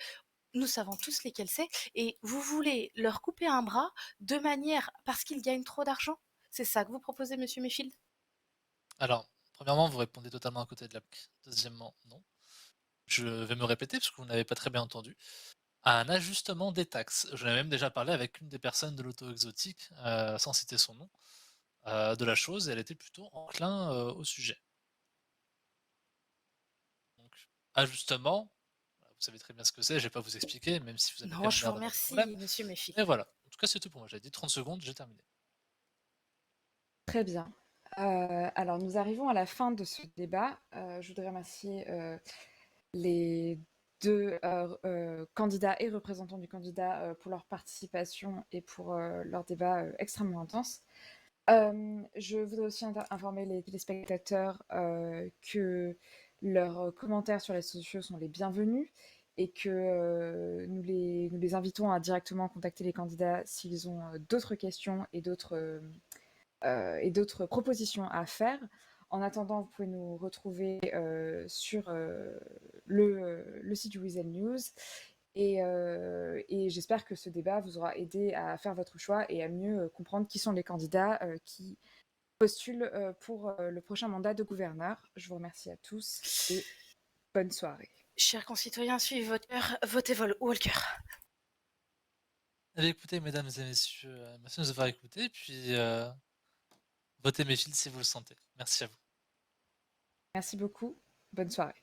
nous savons tous lesquelles c'est, et vous voulez leur couper un bras de manière parce qu'ils gagnent trop d'argent? C'est ça que vous proposez, monsieur Mayfield? Alors, premièrement, vous répondez totalement à côté de la plaque. Deuxièmement, non. Je vais me répéter parce que vous n'avez pas très bien entendu. Un ajustement des taxes. J'en ai même déjà parlé avec une des personnes de l'auto-exotique, sans citer son nom, de la chose, et elle était plutôt enclin au sujet. Donc, ajustement, voilà, vous savez très bien ce que c'est, je vais pas vous expliquer, même si vous avez quand Non, même je vous l'air d'avoir des problèmes. remercie, monsieur Mayfield. Mais voilà, en tout cas c'est tout pour moi, j'avais dit 30 secondes, j'ai terminé. Très bien. Alors, nous arrivons à la fin de ce débat. Je voudrais remercier les deux candidats et représentants du candidat pour leur participation et pour leur débat extrêmement intense. Je voudrais aussi informer les téléspectateurs que leurs commentaires sur les réseaux sociaux sont les bienvenus et que nous les invitons à directement contacter les candidats s'ils ont d'autres questions et d'autres propositions à faire. En attendant, vous pouvez nous retrouver sur le site du Weasel News. Et j'espère que ce débat vous aura aidé à faire votre choix et à mieux comprendre qui sont les candidats qui postulent pour le prochain mandat de gouverneur. Je vous remercie à tous et bonne soirée. Chers concitoyens, suivez votre cœur, votez Walker. Eh bien, écoutez, mesdames et messieurs, merci de nous avoir écoutés, puis votez mes fils si vous le sentez. Merci à vous. Merci beaucoup. Bonne soirée.